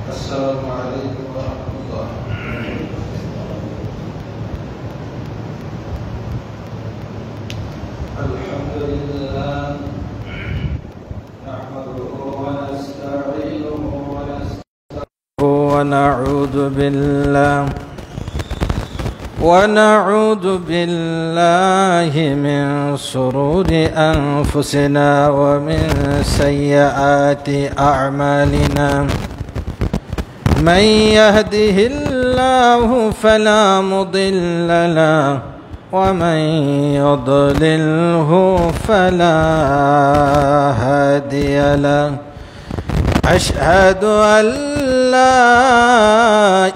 السلام عليكم ورحمة الله. الحمد لله نحمده ونستعينه ونعوذ بالله من شرور أنفسنا ومن سيئات أعمالنا. من يهده الله فلا مضل له ومن يضلله فلا هادي له. أشهد أن لا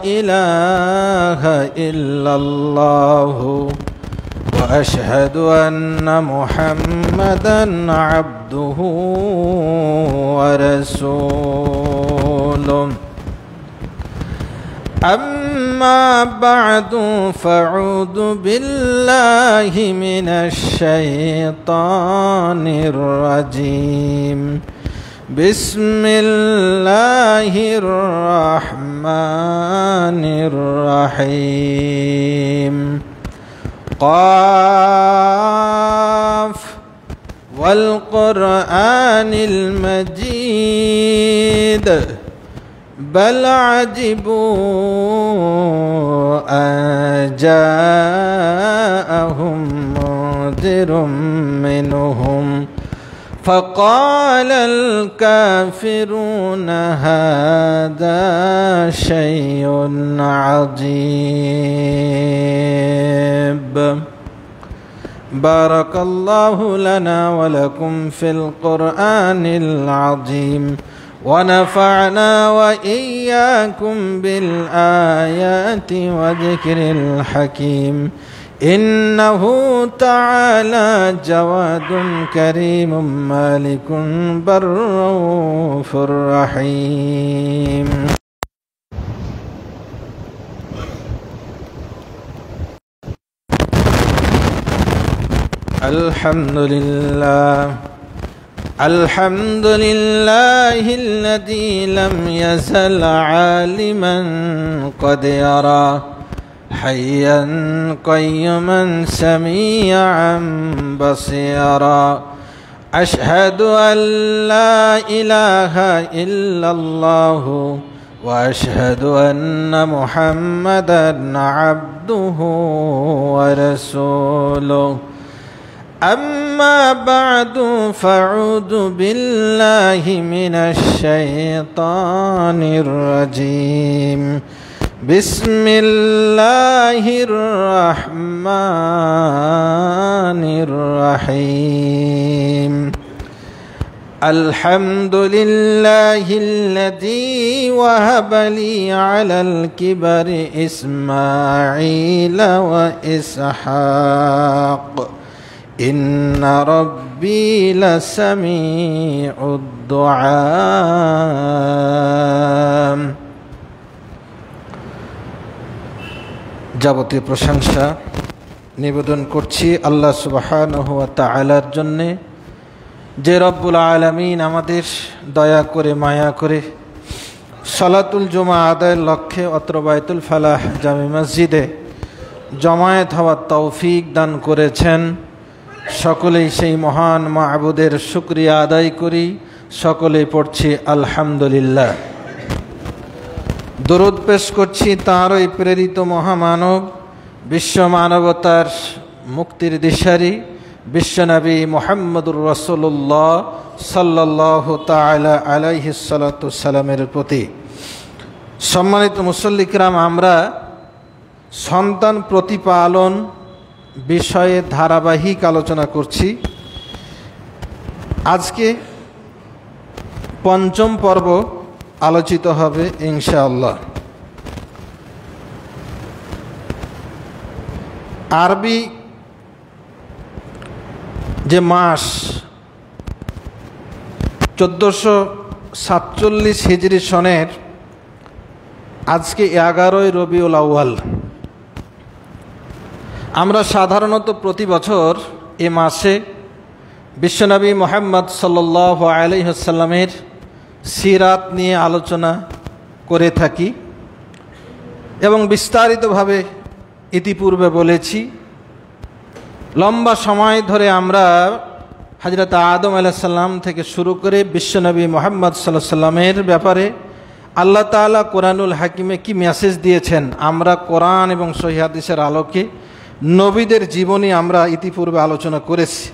إله إلا الله وأشهد أن محمدا عبده ورسوله. أما بعد فأعوذ بالله من الشيطان الرجيم. بسم الله الرحمن الرحيم. قاف والقرآن المجيد بل عجبوا أن جاءهم منذر منهم فقال الكافرون هذا شيء عجيب. بارك الله لنا ولكم في القرآن العظيم ونفعنا وإياكم بالآيات وذكر الحكيم. إنه تعالى جواد كريم مالك بر رؤوف رحيم. الحمد لله الذي لم يزل عالما قد يرى حيا قيما سميعا بصيرا. أشهد أن لا إله إلا الله وأشهد أن محمدا عبده ورسوله. أما بعد فأعوذ بالله من الشيطان الرجيم. بسم الله الرحمن الرحيم. الحمد لله الذي وهب لي على الكبر إسماعيل وإسحاق إن ربي لسميع الدعاء. যাবতীয় প্রশংসা নিবেদন করছি আল্লাহ সুবহানাহু ওয়া তাআলার জন্যে, যে রব্বুল আলামিন আমাদের দয়া করে মায়া করে সালাতুল জুমা আদায়ের লক্ষ্যে অত্র বাইতুল ফালাহ জামে মসজিদে জমায়েত হওয়ার তৌফিক দান করেছেন। সকলেই সেই মহান মা'বুদের শুকরিয়া আদায় করি। সকলেই পড়ছি আলহামদুলিল্লাহ। দরুদ পেশ করছি তাঁরই প্রেরিত মহামানব, বিশ্ব মানবতার মুক্তির দিশারি বিশ্বনবী মুহাম্মদুর রাসূলুল্লাহ সাল্লাল্লাহু তাআলা আলাইহি সাল্লাতু সালামের প্রতি। সম্মানিত মুসল্লি কিরাম, আমরা সন্তান প্রতিপালন বিষয়ে ধারাবাহিক আলোচনা করছি। আজকে পঞ্চম পর্ব আলোচিত হবে ইনশাআল্লাহ। আরবি যে মাস 1447 হিজরি সনের আজকে 11ই রবিউল আউয়াল। আমরা সাধারণত প্রতি বছর এ মাসে বিশ্বনবী মুহাম্মদ সাল্লাল্লাহু আলাইহি ওয়াসাল্লামের সিরাত নিয়ে আলোচনা করে থাকি এবং বিস্তারিতভাবে ইতিপূর্বে বলেছি। লম্বা সময় ধরে আমরা হযরত আদম আলাইহিস সালাম থেকে শুরু করে বিশ্বনবী মুহাম্মদ সাল্লাল্লাহু আলাইহি সাল্লামের ব্যাপারে আল্লাহ তাআলা কোরআনুল হাকিমে কি মেসেজ দিয়েছেন, আমরা কোরআন এবং সহিহ হাদিসের আলোকে নবীদের জীবনী আমরা ইতিপূর্বে আলোচনা করেছি।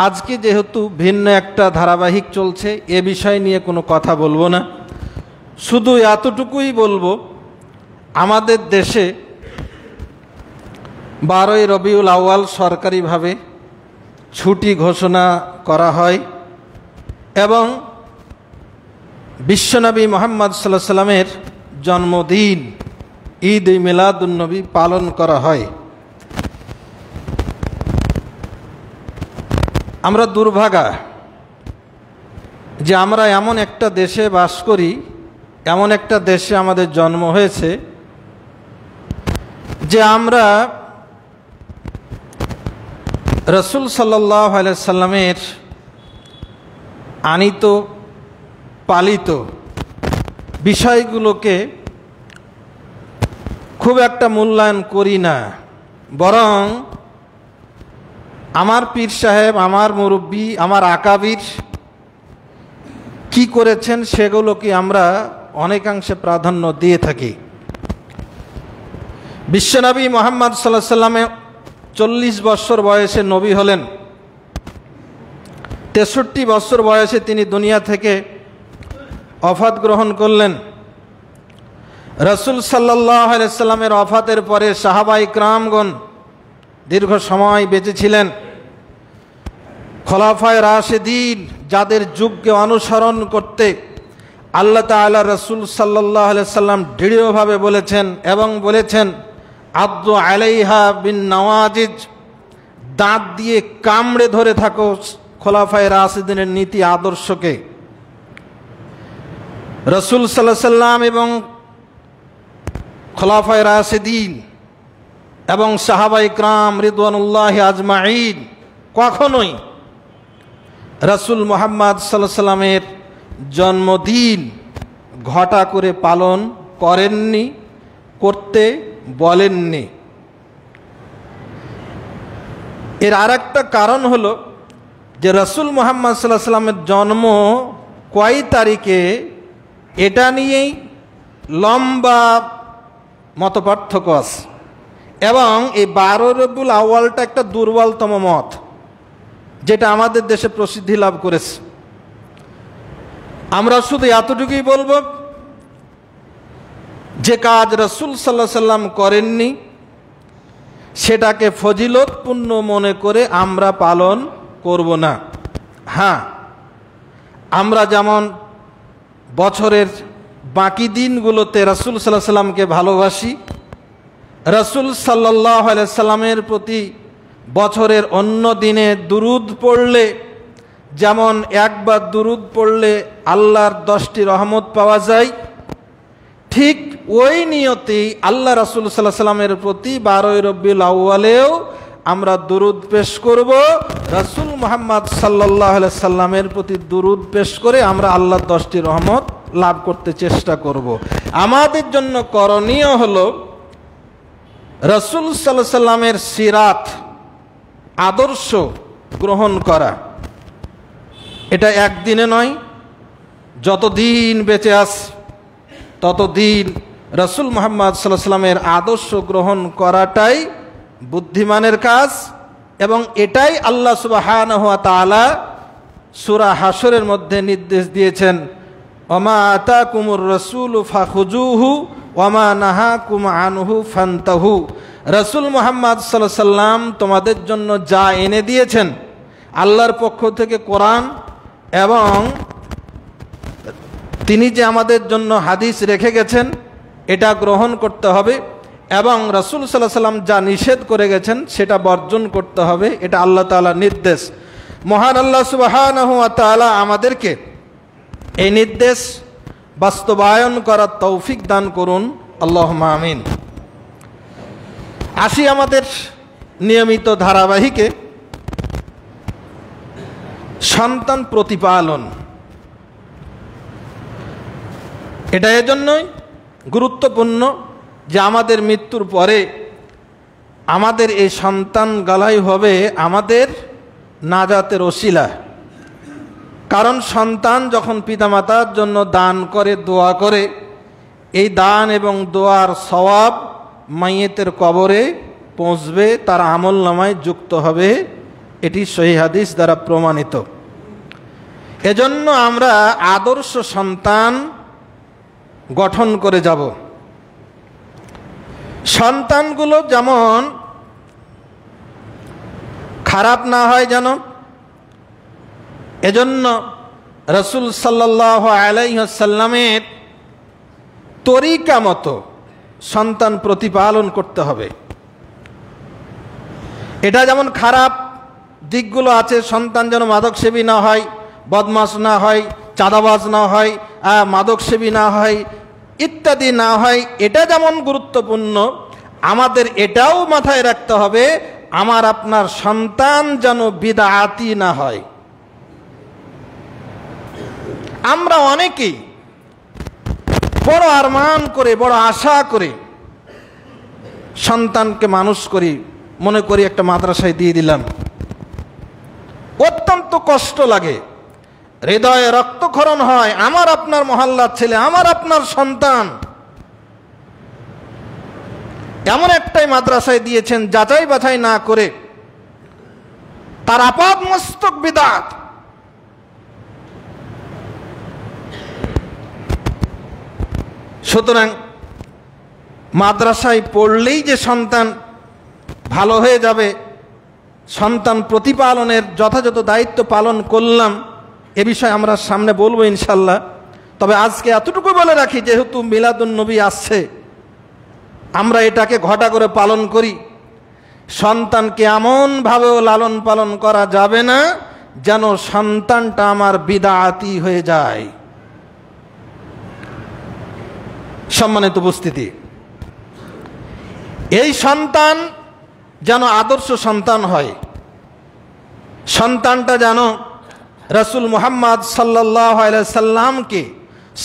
আজকে যেহেতু ভিন্ন একটা ধারাবাহিক চলছে, এ বিষয় নিয়ে কোনো কথা বলবো না, শুধু এতটুকুই বলবো, আমাদের দেশে 12ই রবিউল আউয়াল সরকারিভাবে ছুটি ঘোষণা করা হয় এবং বিশ্বনবী মুহাম্মদ সাল্লাল্লাহু আলাইহি সাল্লামের জন্মদিন ঈদ মিলাদুন্নবী পালন করা হয়। আমরা দুর্ভাগা যে আমরা এমন একটা দেশে বাস করি, এমন একটা দেশে আমাদের জন্ম হয়েছে যে আমরা রাসূল সাল্লাল্লাহু আলাইহি সাল্লামের আনিত পালিত বিষয়গুলোকে খুব একটা মূল্যায়ন করি না, বরং আমার পীর সাহেব, আমার মুরব্বী, আমার আকাবির কি করেছেন সেগুলোকে আমরা অনেকাংশে প্রাধান্য দিয়ে থাকি। বিশ্বনবী মুহাম্মদ সাল্লাল্লাহু আলাইহি সাল্লামে 40 বছর বয়সে নবী হলেন, 63 বছর বয়সে তিনি দুনিয়া থেকে ওফাত গ্রহণ করলেন। রাসূল সাল্লাল্লাহু আলাইহি সাল্লামের ওফাতের পরে সাহাবায়ে কিরামগণ দীর্ঘ সময় বেঁচে ছিলেন। খোলাফায়ে রাশিদিন, যাদের যুগকে অনুসরণ করতে আল্লাহ তাআলা রাসূল সাল্লাল্লাহু আলাইহি সাল্লাম দৃঢ়ভাবে বলেছেন এবং বলেছেন আদু আলাইহা বিন নওয়াজিজ, দাঁত দিয়ে কামড়ে ধরে থাকো খোলাফায়ে রাশিদিনের নীতি আদর্শকে। রাসূল সাল্লাল্লাহু আলাইহি সাল্লাম এবং খোলাফায়ে রাশিদিন এবং সাহাবায়ে কিরাম রিদওয়ানুল্লাহি আজমাইন কখনোই রাসূল মুহাম্মদ সাল্লাল্লাহু আলাইহি সাল্লামের জন্মদিন ঘটা করে পালন করেননি, করতে বলেননি। এর আরেকটা কারণ হলো যে রাসূল মুহাম্মদ সাল্লাল্লাহু আলাইহি সাল্লামের জন্ম কয় তারিখে, এটা নিয়েই লম্বা মতপার্থক্য আছে এবং এই 12 রবিউল আউয়ালটা একটা দুর্বলতম মত, যেটা আমাদের দেশে প্রসিদ্ধি লাভ করেছে। আমরা শুধু এতটুকুই বলবো, যে কাজ রাসূল সাল্লাল্লাহু আলাইহি সাল্লাম করেননি সেটাকে ফজিলতপূর্ণ মনে করে আমরা পালন করব না। হ্যাঁ, আমরা যেমন বছরের বাকি দিনগুলোতে রাসূল সাল্লাল্লাহু আলাইহি সাল্লামকে ভালোবাসি, রাসূল সাল্লাল্লাহু আলাইহি সাল্লামের প্রতি বছরের অন্য দিনে দুরূদ পড়লে, যেমন একবার দুরূদ পড়লে আল্লাহর 10টি রহমত পাওয়া যায়, ঠিক ওই নিয়তেই আল্লাহ রাসূল সাল্লাল্লাহু আলাইহি সাল্লামের প্রতি 12 রবিউল আউয়ালেও আমরা দুরূদ পেশ করব। রাসূল মুহাম্মদ সাল্লাল্লাহু আলাইহি সাল্লামের প্রতি দুরূদ পেশ করে আমরা আল্লাহর 10টি রহমত লাভ করতে চেষ্টা করব। আমাদের জন্য করণীয় হলো রাসূল সাল্লাল্লাহু আলাইহি সাল্লামের সিরাত, আদর্শ গ্রহণ করা। এটা একদিনে নয়, যতদিন বেঁচে আছি ততদিন রাসূল মুহাম্মদ সাল্লাল্লাহু আলাইহি সাল্লামের আদর্শ গ্রহণ করাটাই বুদ্ধিমানের কাজ এবং এটাই আল্লাহ সুবহানাহু ওয়া তাআলা সূরা হাশরের মধ্যে নির্দেশ দিয়েছেন, ওমা আতাকুমুর রাসূলু ফাখুজুহু ওমা নাহাকুম আনহু ফান্তাহু। রাসূল মুহাম্মদ সাল্লাল্লাহু আলাইহি সাল্লাম তোমাদের জন্য যা এনে দিয়েছেন আল্লাহর পক্ষ থেকে কোরআন, এবং তিনি যে আমাদের জন্য হাদিস রেখে গেছেন এটা গ্রহণ করতে হবে, এবং রাসূল সাল্লাল্লাহু আলাইহি সাল্লাম যা নিষেধ করে গেছেন সেটা বর্জন করতে হবে। এটা আল্লাহ তাআলার নির্দেশ। মহান আল্লাহ সুবহানাহু ওয়া তাআলা আমাদেরকে এই নির্দেশ বাস্তবায়ন করার তৌফিক দান করুন, আল্লাহুম্মা আমিন। আসি আমাদের নিয়মিত ধারাবাহিকে, সন্তান প্রতিপালন। এটা এজন্যই গুরুত্বপূর্ণ যে আমাদের মৃত্যুর পরে আমাদের এই সন্তান গালাই হবে আমাদের নাজাতের ওসিলা। কারণ সন্তান যখন পিতামাতার জন্য দান করে, দোয়া করে, এই দান এবং দোয়ার সওয়াব মাইয়েতের কবরে পৌঁছবে, তার আমলনামায় যুক্ত হবে। এটি সহিহ হাদিস দ্বারা প্রমাণিত। এজন্য আমরা আদর্শ সন্তান গঠন করে যাব। সন্তানগুলো যেমন খারাপ না হয় যেন, এজন্য রাসূল সাল্লাল্লাহু আলাইহি ওয়াসাল্লামের তরিকা মতো সন্তান প্রতিপালন করতে হবে। এটা যেমন খারাপ দিকগুলো আছে, সন্তান যেন মাদকসেবী না হয়, বদমাশ না হয়, চাঁদাবাজ না হয়, মাদকসেবী না হয়, ইত্যাদি না হয়, এটা যেমন গুরুত্বপূর্ণ, আমাদের এটাও মাথায় রাখতে হবে আমার আপনার সন্তান যেন বিদআতি না হয়। আমরা অনেকেই বড় আরমান করে, বড় আশা করে সন্তানকে মানুষ করি, মনে করি একটা মাদ্রাসায় দিয়ে দিলাম। অত্যন্ত কষ্ট লাগে, হৃদয়ে রক্তক্ষরণ হয়। আমার আপনার মহল্লার ছেলে, আমার আপনার সন্তান, এমন একটাই মাদ্রাসায় দিয়েছেন যাচাই বাছাই না করে, তার আপাদ মস্তক বিদআত। সুতরাং মাদ্রাসায় পড়লেই যে সন্তান ভালো হয়ে যাবে, সন্তান প্রতিপালনের যথাযথ দায়িত্ব পালন করলাম, এ বিষয়ে আমরা সামনে বলবো ইনশাল্লাহ। তবে আজকে এতটুকু বলে রাখি, যেহেতু মিলাদুন নবী আসছে, আমরা এটাকে ঘটা করে পালন করি। সন্তানকে এমনভাবেও লালন পালন করা যাবে না যেন সন্তানটা আমার বিদআতি হয়ে যায়। সম্মানিত উপস্থিতি, এই সন্তান যেন আদর্শ সন্তান হয়। সন্তানটা যেন রাসূল মুহাম্মদ সাল্লাল্লাহু আলাইহি সাল্লামকে,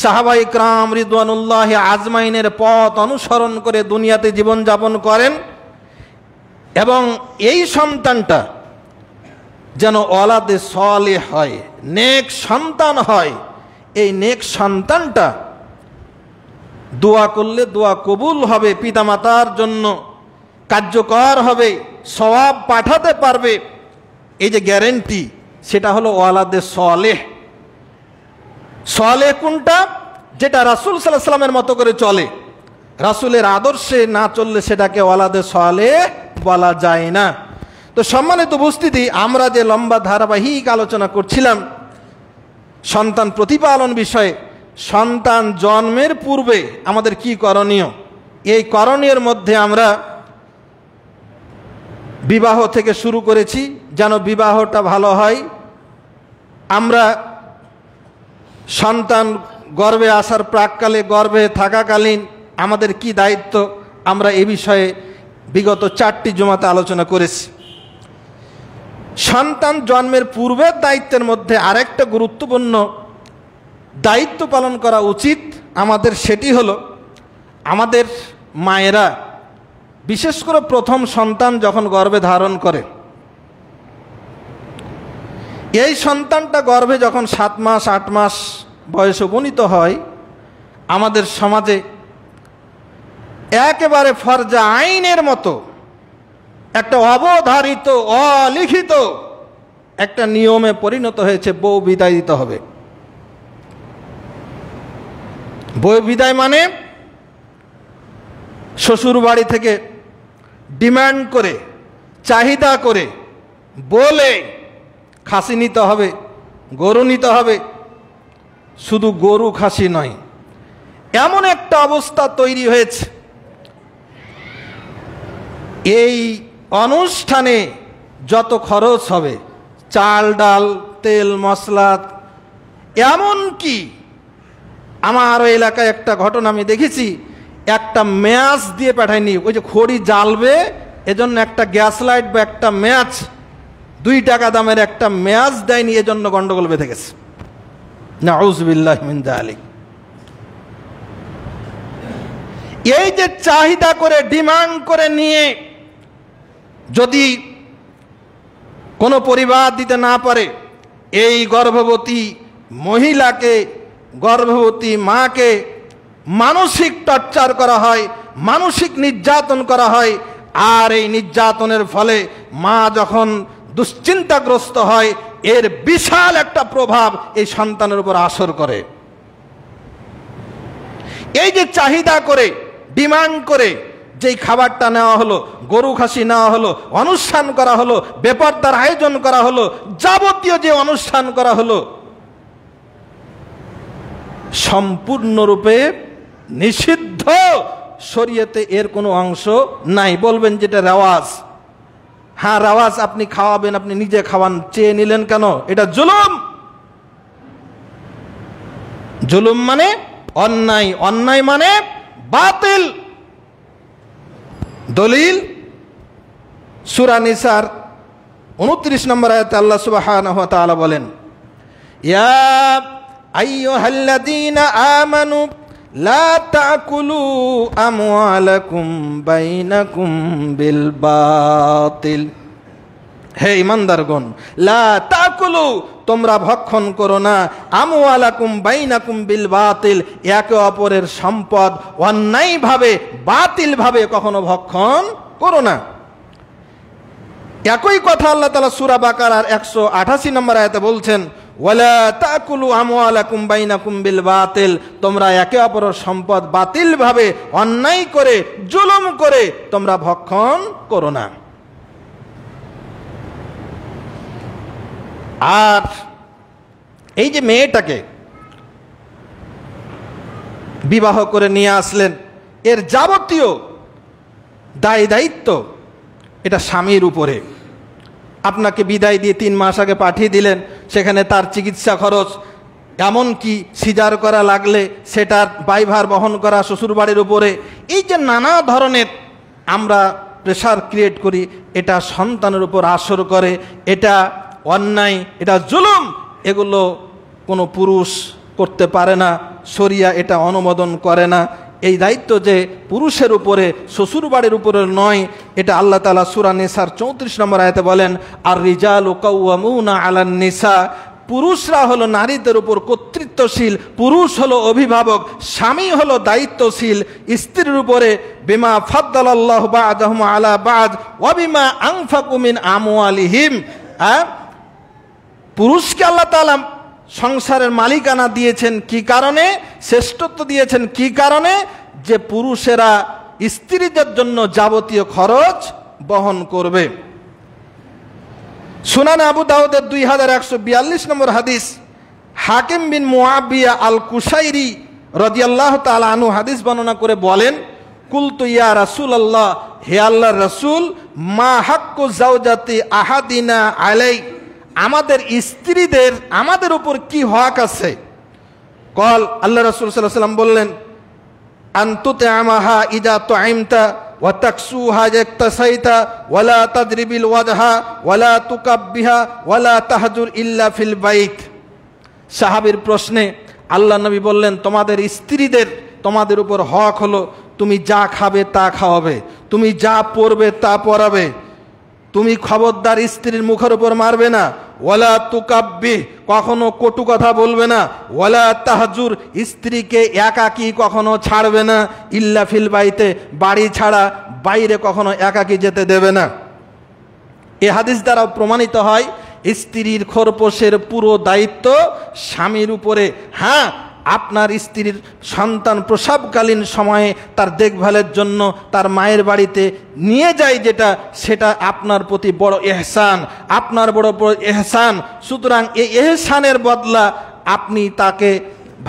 সাহাবায়ে কিরাম রিদওয়ানুল্লাহি আজমাইনের পথ অনুসরণ করে দুনিয়াতে জীবনযাপন করেন, এবং এই সন্তানটা যেন ওলাদে সালেহ হয়, নেক সন্তান হয়। এই নেক সন্তানটা দোয়া করলে দোয়া কবুল হবে, পিতামাতার জন্য কার্যকর হবে, সওয়াব পাঠাতে পারবে। এই যে গ্যারেন্টি, সেটা হলো ওয়ালাদে সালেহ। সালেহ কোনটা? যেটা রাসূল সাল্লাল্লাহু আলাইহি ওয়াসাল্লামের মতো করে চলে। রাসূলের আদর্শে না চললে সেটাকে ওয়ালাদে সালেহ বলা যায় না। তো সম্মানিত উপস্থিতি, আমরা যে লম্বা ধারাবাহিক আলোচনা করছিলাম সন্তান প্রতিপালন বিষয়ে, সন্তান জন্মের পূর্বে আমাদের কি করণীয়, এই করণীয়ের মধ্যে আমরা বিবাহ থেকে শুরু করেছি, যেন বিবাহটা ভালো হয়। আমরা সন্তান গর্ভে আসার প্রাককালে, গর্ভে থাকাকালীন আমাদের কি দায়িত্ব, আমরা এ বিষয়ে বিগত 4টি জুমাতে আলোচনা করেছি। সন্তান জন্মের পূর্বের দায়িত্বের মধ্যে আরেকটা গুরুত্বপূর্ণ দায়িত্ব পালন করা উচিত আমাদের, সেটি হলো আমাদের মায়েরা, বিশেষ করে প্রথম সন্তান যখন গর্ভে ধারণ করে, এই সন্তানটা গর্ভে যখন 7 মাস 8 মাস বয়সে উপনীত হয়, আমাদের সমাজে একেবারে ফরজা আইনের মতো একটা অবধারিত, অলিখিত একটা নিয়মে পরিণত হয়েছে, বউ বিদায় দিতে হবে। বউ বিদায় মানে শ্বশুর বাড়ি থেকে ডিমান্ড করে, চাহিদা করে, বলে খাসি নিতে হবে, গরু নিতে হবে। শুধু গরু খাসি নয়, এমন একটা অবস্থা তৈরি হয়েছে, এই অনুষ্ঠানে যত খরচ হবে, চাল ডাল তেল মশলা, এমন কি আমার এলাকায় একটা ঘটনা আমি দেখেছি, একটা ম্যাচ দিয়ে পাঠায়নি, ওই যে খড়ি জ্বালবে এজন্য একটা গ্যাস লাইট বা একটা ম্যাচ, 2 টাকা দামের একটা ম্যাচ দেয়নি, এজন্য গন্ডগোল বেঁধে গেছে। নাউযুবিল্লাহি মিন যালিক। এই যে চাহিদা করে ডিমান্ড করে নিয়ে যদি কোনো পরিবার দিতে না পারে, এই গর্ভবতী মহিলাকে, গর্ভবতী মাকে মানসিক টর্চার করা হয়, মানসিক নির্যাতন করা হয়। আর এই নির্যাতনের ফলে মা যখন দুশ্চিন্তাগ্রস্ত হয়, এর বিশাল একটা প্রভাব এই সন্তানের উপর আসর করে। এই যে চাহিদা করে ডিমান্ড করে যেই খাবারটা নেওয়া হলো, গরু খাসি নেওয়া হলো, অনুষ্ঠান করা হলো, বেপরদার আয়োজন করা হলো, যাবতীয় যে অনুষ্ঠান করা হলো, সম্পূর্ণরূপে নিষিদ্ধ। শরীয়তে এর কোনো অংশ নাই। বলবেন যেটা রেওয়াজ, হ্যাঁ রেওয়াজ, আপনি খাওয়াবেন, আপনি নিজে খাওয়ান, চেয়ে নিলেন কেন? এটা জুলুম। জুলুম মানে অন্যায়, অন্যায় মানে বাতিল। দলিল সূরা নিসার 29 নম্বর আয়াতে আল্লাহ সুবহানাহু ওয়া তাআলা বলেন, ইয়া আইয়ুহাল্লাযীনা আমানু লা তাকুলু আমওয়ালাকুম বাইনাকুম বিল বাতিল। হে ঈমানদারগণ, লা তাকুলু, তোমরা ভক্ষণ করো না, আমওয়ালাকুম বাইনাকুম বিল বাতিল, একে অপরের সম্পদ অন্যায়ভাবে, বাতিলভাবে কখনো ভক্ষণ করো না। একই কথা আল্লাহ তাআলা সূরা বাকারার 188 নম্বর আয়াতে বলছেন, ওয়ালা তাকুলু আমওয়ালাকুম বাইনাকুম বিল বাতিল, তোমরা একে অপরের সম্পদ বাতিলভাবে, অন্যায় করে, জুলুম করে তোমরা ভক্ষণ করো না। আর এই যে মেয়েটাকে বিবাহ করে নিয়ে আসলেন, এর যাবতীয় দায় দায়িত্ব এটা স্বামীর উপরে। আপনাকে বিদায় দিয়ে 3 মাস আগে পাঠিয়ে দিলেন, সেখানে তার চিকিৎসা খরচ, এমনকি সিজার করা লাগলে সেটার দায়ভার বহন করা শ্বশুরবাড়ির উপরে। এই যে নানা ধরনের আমরা প্রেশার ক্রিয়েট করি, এটা সন্তানের উপর আসর করে, এটা অন্যায়, এটা জুলুম। এগুলো কোনো পুরুষ করতে পারে না, শরিয়া এটা অনুমোদন করে না। এই দায়িত্ব যে পুরুষের উপরে, শ্বশুরবাড়ির উপরে নয়, এটা আল্লাহ তাআলা সূরা নিসার 34 নম্বর আয়াতে বলেন, আর রিজালু কাওয়ামুনা আলান নিসা, পুরুষরা হলো নারীদের উপর কর্তৃত্বশীল, পুরুষ হলো অভিভাবক, স্বামী হলো দায়িত্বশীল স্ত্রীর উপরে। বিমা ফাদ্দালাল্লাহু বা'দাহুম আলা বা'দ ওয়া বিমা আনফাকু মিন আমওয়ালিহিম। পুরুষকে আল্লাহ তাআলা সংসারের মালিকানা দিয়েছেন কি কারণে? শ্রেষ্ঠত্ব দিয়েছেন কি কারণে? যে পুরুষেরা স্ত্রীদের জন্য যাবতীয় খরচ বহন করবে। সুনান আবু দাউদের 2142 নম্বর হাদিস, হাকিম বিন মুআবিয়া আল কুশাইরি রাদিয়াল্লাহু তাআলা আনহু হাদিস বর্ণনা করে বলেন, কুলতু ইয়া রাসূলুল্লাহ, হে আল্লাহর রাসূল, মা হাক্কু যাওজাতি আহাদিনা আলাই, আমাদের স্ত্রীদের আমাদের উপর কি হক আছে? কল, আল্লাহ রাসূল সাল্লাল্লাহু আলাইহি ওয়াসাল্লাম বললেন, আনতুতআমাহা ইযা তুইমতা ওয়া তাকসুহা ইয়াক্তাসাইতা ওয়ালা তাদরিবিল ওয়াজহা ওয়ালা তুকাব্বিহা ওয়ালা তাহজুর ইল্লা ফিল বাইত। সাহাবীর প্রশ্নে আল্লাহ নবী বললেন, তোমাদের স্ত্রীদের তোমাদের উপর হক হলো তুমি যা খাবে তা খাওয়াবে, তুমি যা পরবে তা পরাবে, তুমি খবরদার স্ত্রীর মুখের উপর মারবে না, ওয়ালা তুকাব্বি, কখনো কটু কথা বলবে না, ওয়ালা তাহজুর, স্ত্রীকে একাকী কখনো ছাড়বে না, ইল্লা ফিল বাইতে, বাড়ি ছাড়া বাইরে কখনো একাকী যেতে দেবে না। এ হাদিস দ্বারা প্রমাণিত হয় স্ত্রীর খোরপোশের পুরো দায়িত্ব স্বামীর উপরে। হ্যাঁ, আপনার স্ত্রীর সন্তান প্রসবকালীন সময়ে তার দেখভালের জন্য তার মায়ের বাড়িতে নিয়ে যায়, যেটা সেটা আপনার প্রতি বড় ইহসান, আপনার বড় বড় ইহসান। সুতরাং এই ইহসানের বদলা আপনি তাকে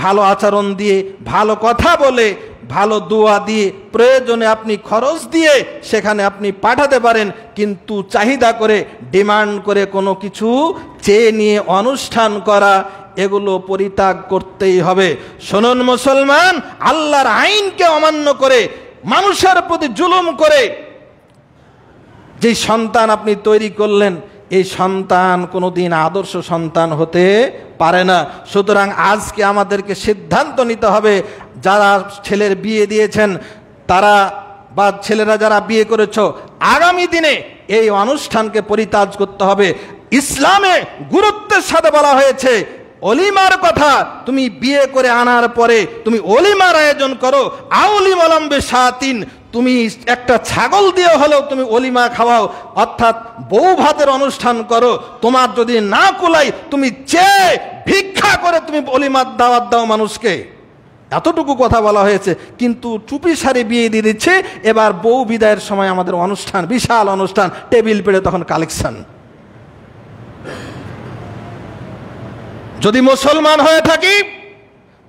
ভালো আচরণ দিয়ে, ভালো কথা বলে, ভালো দোয়া দিয়ে, প্রয়োজনে আপনি খরচ দিয়ে সেখানে আপনি পাঠাতে পারেন, কিন্তু চাহিদা করে, ডিমান্ড করে কোনো কিছু চেয়ে নিয়ে অনুষ্ঠান করা, এগুলো পরিত্যাগ করতেই হবে। শুনুন মুসলমান, আল্লাহর আইনকে অমান্য করে, মানুষের প্রতি জুলুম করে যে সন্তান আপনি তৈরি করলেন, এই সন্তান কোনোদিন আদর্শ সন্তান হতে পারে না। সুতরাং আজকে আমাদেরকে সিদ্ধান্ত নিতে হবে, যারা ছেলের বিয়ে দিয়েছেন তারা বা ছেলেরা যারা বিয়ে করেছো, আগামী দিনে এই অনুষ্ঠানকে পরিত্যাগ করতে হবে। ইসলামে গুরুত্বের সাথে বলা হয়েছে অলিমার কথা। তুমি বিয়ে করে আনার পরে তুমি অলিমার আয়োজন করো। আউলিম আলম্বে সাতিন, তুমি একটা ছাগল দিয়ে হলেও তুমি অলিমা খাওয়াও, অর্থাৎ বউ ভাতের অনুষ্ঠান করো। তোমার যদি না কুলাই তুমি চেয়ে ভিক্ষা করে তুমি অলিমার দাওয়াত দাও মানুষকে। এতটুকু কথা বলা হয়েছে, কিন্তু চুপি সারে বিয়ে দিয়ে দিচ্ছে। এবার বউ বিদায়ের সময় আমাদের অনুষ্ঠান, বিশাল অনুষ্ঠান, টেবিল পেড়ে তখন কালেকশন। যদি মুসলমান হয়ে থাকি,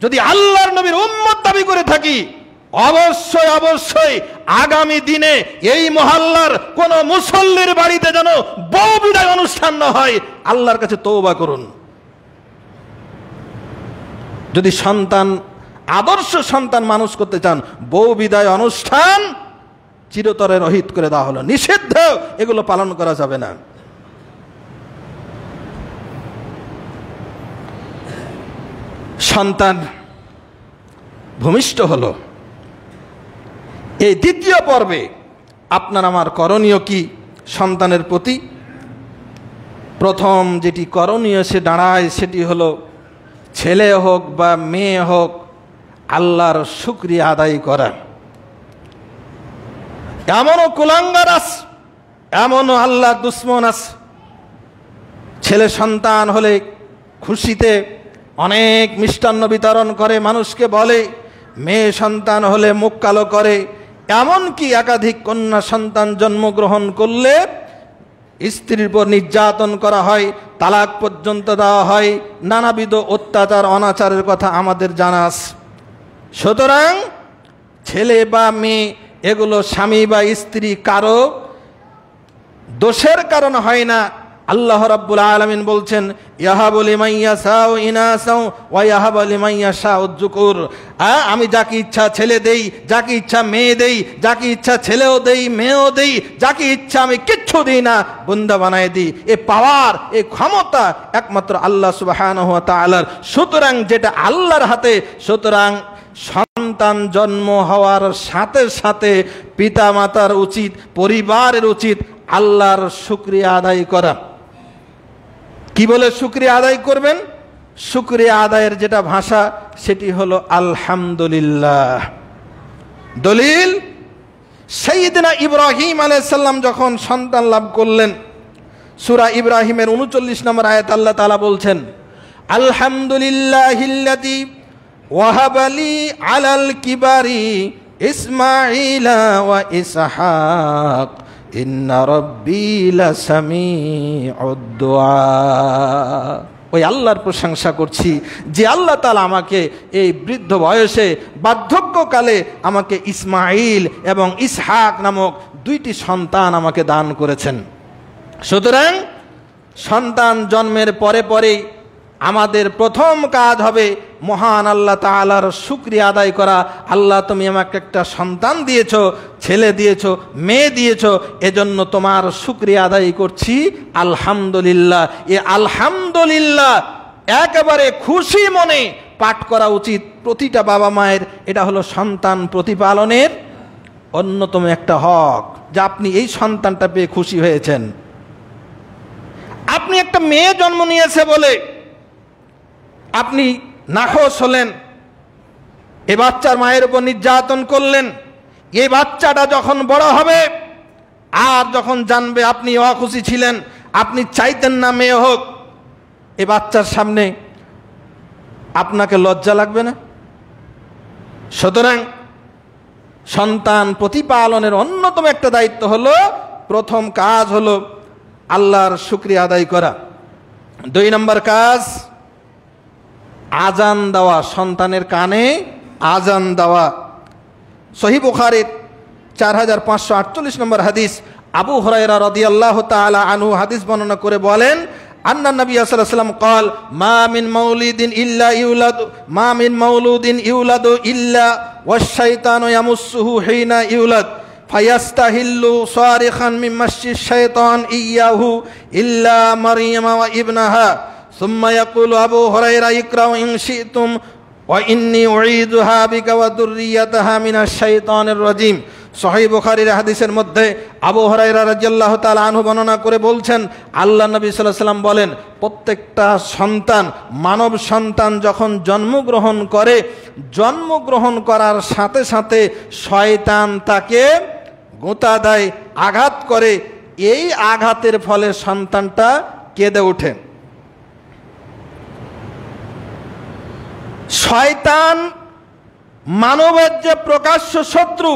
যদি আল্লাহর নবীর উম্মত দাবি করে থাকি, অবশ্যই অবশ্যই আগামী দিনে এই মহল্লার কোন মুসল্লির বাড়িতে যেন বউ বিদায় অনুষ্ঠান না হয়। আল্লাহর কাছে তওবা করুন। যদি সন্তান, আদর্শ সন্তান মানুষ করতে চান, বউ বিদায় অনুষ্ঠান চিরতরে রহিত করে দেওয়া হলো, নিষিদ্ধ, এগুলো পালন করা যাবে না। সন্তান ভূমিষ্ঠ হলো, এই দ্বিতীয় পর্বে আপনার আমার করণীয় কি সন্তানের প্রতি? প্রথম যেটি করণীয় সে দাঁড়ায় সেটি হলো, ছেলে হোক বা মেয়ে হোক, আল্লাহর শুকরিয়া আদায় করা। এমনও কুলাঙ্গার আছে, এমনও আল্লাহর দুশ্মন আছে, ছেলে সন্তান হলে খুশিতে অনেক মিষ্টান্ন বিতরণ করে, মানুষকে বলে। মেয়ে সন্তান হলে মুখ কালো করে। এমনকি একাধিক কন্যা সন্তান জন্মগ্রহণ করলে স্ত্রীর উপর নির্যাতন করা হয়, তালাক পর্যন্ত দেওয়া হয়, নানাবিধ অত্যাচার অনাচারের কথা আমাদের জানা আছে। সুতরাং ছেলে বা মেয়ে এগুলো স্বামী বা স্ত্রী কারো দোষের কারণ হয় না। আল্লাহ রাব্বুল আলামিন বলছেন, ইয়াহাবু লিমান ইয়াশাউ ইনাসাও ওয়া ইয়াহাবু লিমান ইয়াশাউ যুকুর। আমি যাকে ইচ্ছা ছেলে দেই, যাকে ইচ্ছা মেয়ে দেই, যাকে ইচ্ছা ছেলেও দেই মেয়েও দেই, যাকে ইচ্ছা আমি কিচ্ছু দিই না, বন্দা বানায় দিই। এ পাওয়ার, এ ক্ষমতা একমাত্র আল্লাহ সুবহানাহু ওয়া তাআলার। সুতরাং যেটা আল্লাহর হাতে, সুতরাং সন্তান জন্ম হওয়ার সাথে সাথে পিতা মাতার উচিত, পরিবারের উচিত আল্লাহর শুকরিয়া আদায় করা। কি বলে শুকরিয়া আদায় করবেন? শুকরিয়া আদায়ের যেটা ভাষা সেটি হলো আলহামদুলিল্লাহ। দলিল, সাইয়েদনা ইব্রাহিম আলাইহিস সালাম যখন সন্তান লাভ করলেন, সূরা ইব্রাহিমের 39 নম্বর আয়াত আল্লাহ তাআলা বলছেন, আলহামদুলিল্লাহিল্লাযী ওয়াহাবালি আলাল কিবারি ইসমাঈলা ওয়া ইসহাক ইন্না রাব্বী লাসামিউদ দুআ। ওই আল্লাহর প্রশংসা করছি যে আল্লাহ তাআলা আমাকে এই বৃদ্ধ বয়সে বার্ধক্যকালে আমাকে ইসমাঈল এবং ইসহাক নামক দুইটি সন্তান আমাকে দান করেছেন। সুতরাং সন্তান জন্মের পরে পরেই আমাদের প্রথম কাজ হবে মহান আল্লাহ তাআলার শুকরিয়া আদায় করা। আল্লাহ, তুমি আমাকে একটা সন্তান দিয়েছ, ছেলে দিয়েছ, মেয়ে দিয়েছ, এজন্য তোমার শুকরিয়া আদায় করছি, আলহামদুলিল্লাহ। এ আলহামদুলিল্লাহ একেবারে খুশি মনে পাঠ করা উচিত প্রতিটা বাবা মায়ের। এটা হলো সন্তান প্রতিপালনের অন্যতম একটা হক, যে আপনি এই সন্তানটা পেয়ে খুশি হয়েছেন। আপনি একটা মেয়ে জন্ম নিয়েছে বলে আপনি নাখোশ হলেন, এ বাচ্চার মায়ের উপর নির্যাতন করলেন। এই বাচ্চাটা যখন বড় হবে আর যখন জানবে আপনি অখুশি ছিলেন, আপনি চাইতেন না মেয়ে হোক, এ বাচ্চার সামনে আপনাকে লজ্জা লাগবে না? সুতরাং সন্তান প্রতিপালনের অন্যতম একটা দায়িত্ব হলো, প্রথম কাজ হলো আল্লাহর শুকরিয়া আদায় করা। 2 নম্বর কাজ আজান দেওয়া, সন্তানের কানে আজান দেওয়া। সহিহ বুখারীর 4548 নম্বর হাদিস, আবু হুরায়রা রাদিয়াল্লাহু তাআলা আনহু হাদিস বর্ণনা করে বলেন, আন্না নবী সাল্লাল্লাহু আলাইহি ওয়াসাল্লাম قال ما من مولود الا يولد ما من مولود يولد الا والشيطان يمسه حين يولد فيستهل صارخا من مس الشيطان اياه الا مريم وابنها ثم يقول أبو هريرة اقرأوا إن شئتم ওয়া ইন্নী উঈযুহা বিকা ওয়া যুররিয়াতাহা মিনাশ শাইতানির রাজীম। সহিহ বুখারীর হাদিসের মধ্যে আবু হুরায়রা রাদিয়াল্লাহু তাআলা আনহু বর্ণনা করে বলছেন, আল্লাহ নবী সাল্লাল্লাহু আলাইহি ওয়াসাল্লাম বলেন, প্রত্যেকটা সন্তান, মানব সন্তান যখন জন্মগ্রহণ করে, জন্মগ্রহণ করার সাথে সাথে শয়তান তাকে গোঁতা দেয়, আঘাত করে। এই আঘাতের ফলে সন্তানটা কেঁদে ওঠে। শয়তান মানবের যে প্রকাশ্য শত্রু,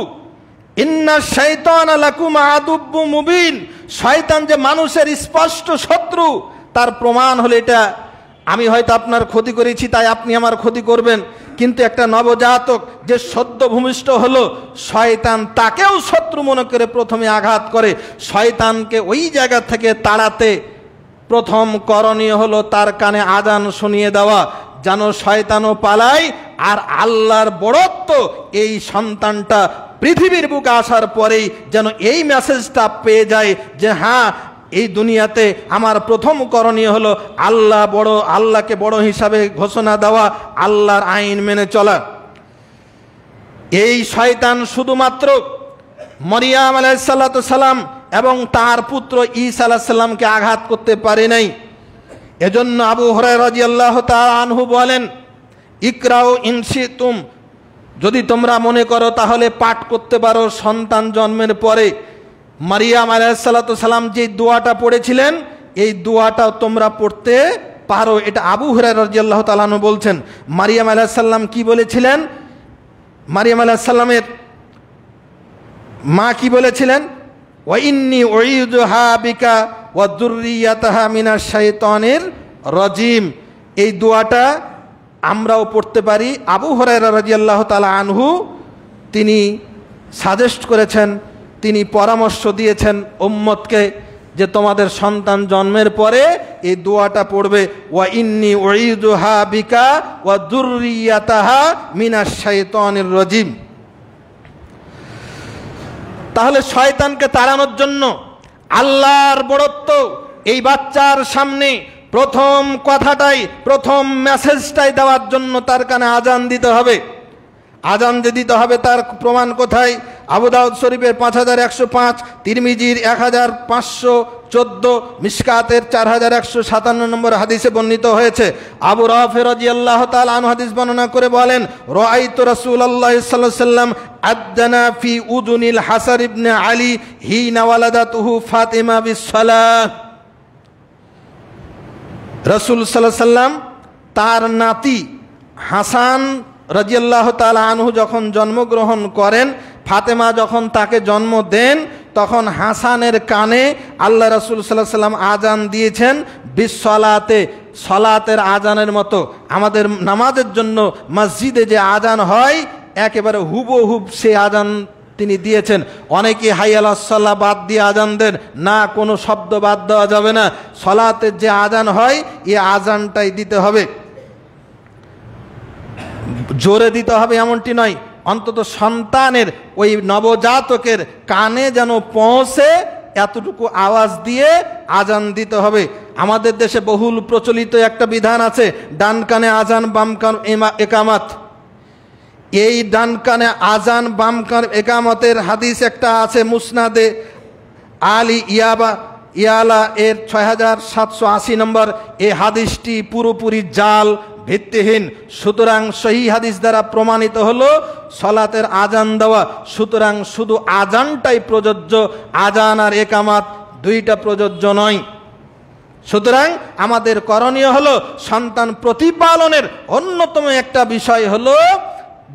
ইন্না শাইতানা লাকুম আদুব্বুম মুবিন, শয়তান যে মানুষের স্পষ্ট শত্রু তার প্রমাণ হলো এটা। আমি হয়তো আপনার ক্ষতি করেছি তাই আপনি আমার ক্ষতি করবেন, কিন্তু একটা নবজাতক যে সদ্য ভূমিষ্ঠ হলো, শয়তান তাকেও শত্রু মনে করে প্রথমে আঘাত করে। শয়তানকে ওই জায়গা থেকে তাড়াতে প্রথম করণীয় হলো তার কানে আজান শুনিয়ে দেওয়া, যেন শয়তানও পালায়। আর আল্লাহর বড়ত্ব এই সন্তানটা পৃথিবীর বুকে আসার পরেই যেন এই মেসেজটা পেয়ে যায় যে হ্যাঁ, এই দুনিয়াতে আমার প্রথম করণীয় হলো আল্লাহ বড়, আল্লাহকে বড় হিসাবে ঘোষণা দেওয়া, আল্লাহর আইন মেনে চলা। এই শয়তান শুধুমাত্র মরিয়াম আলাইহিস সালাম এবং তার পুত্র ঈসা আলাইহিস সালামকে আঘাত করতে পারে নাই। এজন্য আবু হুরায়রা রাদিয়াল্লাহু তাআলা আনহু বলেন, ইকরাউ ইন শিতুম, যদি তোমরা মনে করো তাহলে পাঠ করতে পারো সন্তান জন্মের পরে। মারিয়াম আলাইহিস সালাম যে দোয়াটা পড়েছিলেন, এই দোয়াটাও তোমরা পড়তে পারো। এটা আবু হুরায়রা রাদিয়াল্লাহু তাআলা আনহু বলছেন। মারিয়াম আলাইহিস সালাম কি বলেছিলেন? মারিয়াম আলাইহিস সালামের মা কি বলেছিলেন? ওয়া ইন্নী উঈযুহা বিকা ওয়া যুররিয়াতাহা মিনাশ শাইতানির রাজীম। এই দোয়াটা আমরাও পড়তে পারি। আবু হুরায়রা রাদিয়াল্লাহু তাআলা আনহু তিনি সাজেস্ট করেছেন, তিনি পরামর্শ দিয়েছেন উম্মতকে যে তোমাদের সন্তান জন্মের পরে এই দোয়াটা পড়বে, ওয়া ইন্নী উঈযুহা বিকা ওয়া যুররিয়াতাহা মিনাশ শাইতানির রাজীম। তাহলে শয়তানকে তাড়ানোর জন্য আল্লাহর বড়ত্ব এই বাচ্চার সামনে প্রথম কথাটাই, প্রথম মেসেজটাই দেওয়ার জন্য তার কানে আজান দিতে হবে। আজান যে দিতে হবে তার প্রমাণ কোথায়? আবু দাউদ শরীফের 5105, তিরমিজির 1514, মিশকাতের 4157 নম্বর হাদিসে বর্ণিত হয়েছে। আবু রাফি রাদিয়াল্লাহু তাআলা আনহু হাদিস বর্ণনা করে বলেন, রাআইতু রাসূলুল্লাহ সাল্লাল্লাহু আলাইহি ওয়াসাল্লাম আযানা ফি উযুনিল হাসান ইবনে আলী হিনা ওয়ালাদাতুহু ফাতিমা বিস-সালাহ। রাসূল সাল্লাল্লাহু আলাইহি ওয়াসাল্লাম তার নাতি হাসান রাদিয়াল্লাহু তাআলা আনহু যখন জন্মগ্রহণ করেন, ফাতেমা যখন তাকে জন্ম দেন, তখন হাসানের কানে আল্লাহ রাসূল সাল্লাল্লাহু আলাইহি ওয়াসাল্লাম আজান দিয়েছেন বিস-সালাতে, সালাতের আজানের মতো। আমাদের নামাজের জন্য মসজিদে যে আজান হয় একেবারে হুবহুব সে আজান তিনি দিয়েছেন। অনেকে হাইয়া আলাস সালাহ বাদ দিয়ে আজান দেন, না, কোনো শব্দ বাদ দেওয়া যাবে না। সালাতের যে আজান হয় এই আজানটাই দিতে হবে, জোরে দিতে হবে এমনটি নয়, অন্তত সন্তানের ওই নবজাতকের কানে যেন পৌঁছে এতটুকু আওয়াজ দিয়ে আজান দিতে হবে। আমাদের দেশে বহুল প্রচলিত একটা বিধান আছে, ডান কানে আজান বাম কান একামত। এই ডান কানে আজান বাম কান একামতের হাদিস একটা আছে মুসনাদে আলী ইয়ালা এর 6780 নম্বর। এই হাদিসটি পুরোপুরি জাল, ভিত্তিহীন। সুতরাং সহি হাদিস দ্বারা প্রমাণিত হলো সালাতের আজান দেওয়া। সুতরাং শুধু আজানটাই প্রযোজ্য, আজান আর একামাত দুইটা প্রযোজ্য নয়। সুতরাং আমাদের করণীয় হলো সন্তান প্রতিপালনের অন্যতম একটা বিষয় হলো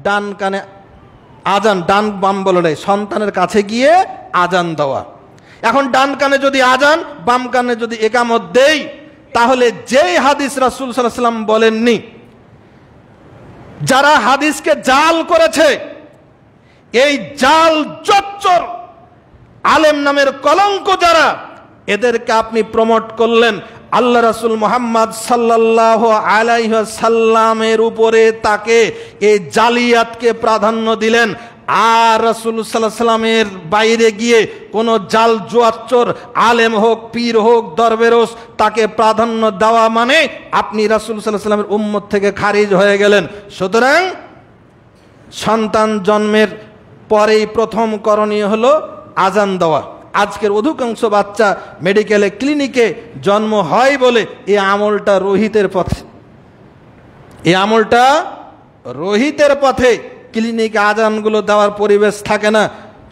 ডান কানে আজান, ডান বাম বলে নেই, সন্তানের কাছে গিয়ে আজান দেওয়া। এখন ডান কানে যদি আজান, বাম কানে যদি একামত দেই, তাহলে যেই হাদিস রাসূল সাল্লাল্লাহু আলাইহি ওয়াসাল্লাম বলেননি, যারা হাদিসকে জাল করেছে, এই জাল চচ্চর আলেম নামের কলঙ্ক যারা, এদেরকে আপনি প্রমোট করলেন। আল্লাহ রাসূল মুহাম্মদ সাল্লাল্লাহু আলাইহি ওয়াসাল্লামের উপরে তাকে এই জালিয়াতকে প্রাধান্য দিলেন। আর রাসূলুল্লাহ সাল্লাল্লাহু আলাইহি সাল্লামের বাইরে গিয়ে কোনো জাল জুয়াচ্চর আলেম হোক, পীর হোক, দরবেশ, তাকে প্রাধান্য দেওয়া মানে আপনি রাসূলুল্লাহ সাল্লাল্লাহু আলাইহি সাল্লামের উম্মত থেকে খারিজ হয়ে গেলেন। সুতরাং সন্তান জন্মের পরেই প্রথম করণীয় হলো আজান দেওয়া। আজকের অধিকাংশ বাচ্চা মেডিকেলে, ক্লিনিকে জন্ম হয় বলে এই আমলটা রহিতের পথে, এই আমলটা রহিতের পথে। ক্লিনিকে আজানগুলো দেওয়ার পরিবেশ থাকে না।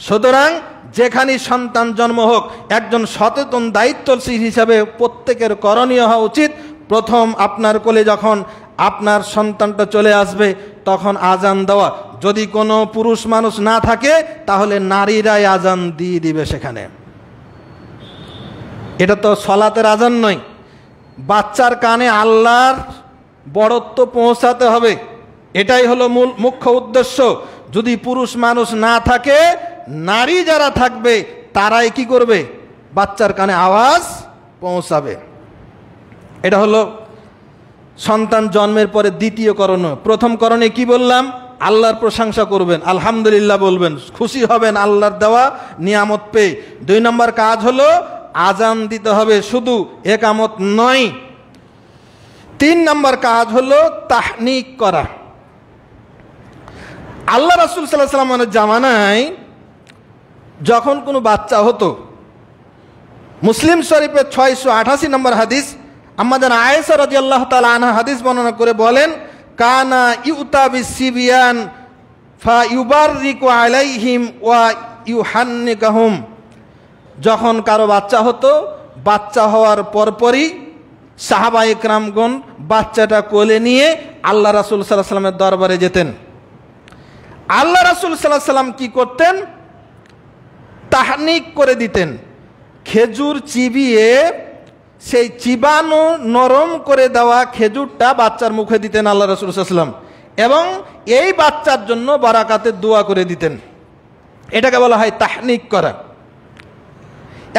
সুতরাং যেখানেই সন্তান জন্ম হোক, একজন সচেতন দায়িত্বশীল হিসাবে প্রত্যেকের করণীয় হওয়া উচিত, প্রথম আপনার কোলে যখন আপনার সন্তানটা চলে আসবে তখন আজান দেওয়া। যদি কোনো পুরুষ মানুষ না থাকে তাহলে নারীরাই আজান দিয়ে দিবে সেখানে। এটা তো সলাতের আজান নয়, বাচ্চার কানে আল্লাহর বড়ত্ব পৌঁছাতে হবে, এটাই হলো মূল মুখ্য উদ্দেশ্য। যদি পুরুষ মানুষ না থাকে, নারী যারা থাকবে তারাই কি করবে? বাচ্চার কানে আওয়াজ পৌঁছাবে। এটা হলো সন্তান জন্মের পরে দ্বিতীয় করণীয়। প্রথম করণীয় কি বললাম? আল্লাহর প্রশংসা করবেন, আলহামদুলিল্লাহ বলবেন, খুশি হবেন আল্লাহর দেওয়া নিয়ামত পেয়ে। 2 নম্বর কাজ হলো আজান দিতে হবে, শুধু একামত নয়। 3 নম্বর কাজ হলো তাহনিক করা। আল্লাহ রাসূল সাল্লাল্লাহু আলাইহি ওয়াসাল্লামের জামানায় যখন কোনো বাচ্চা হতো, মুসলিম শরীফের 688 নম্বর হাদিস, আমাদের আয়েশা রাদিয়াল্লাহু তাআলা আনহা হাদিস বর্ণনা করে বলেন, কানা ইউতা বিসিবিয়ান ফা ইউবাররিকু আলাইহিম ওয়া ইউহান্নিকাহুম। যখন কারো বাচ্চা হতো, বাচ্চা হওয়ার পরপরই সাহাবায়ে কেরামগণ বাচ্চাটা কোলে নিয়ে আল্লাহ রাসূল সাল্লাল্লাহু আলাইহি ওয়াসাল্লামের দরবারে যেতেন। আল্লাহ রাসূল সাল্লাল্লাহু আলাইহি ওয়াসাল্লাম কি করতেন? তাহনিক করে দিতেন। খেজুর চিবিয়ে সেই চিবানো নরম করে দেওয়া খেজুরটা বাচ্চার মুখে দিতেন আল্লাহ রাসূল সাল্লাল্লাহু আলাইহি ওয়াসাল্লাম, এবং এই বাচ্চার জন্য বারাকাতের দোয়া করে দিতেন। এটাকে বলা হয় তাহনিক করা।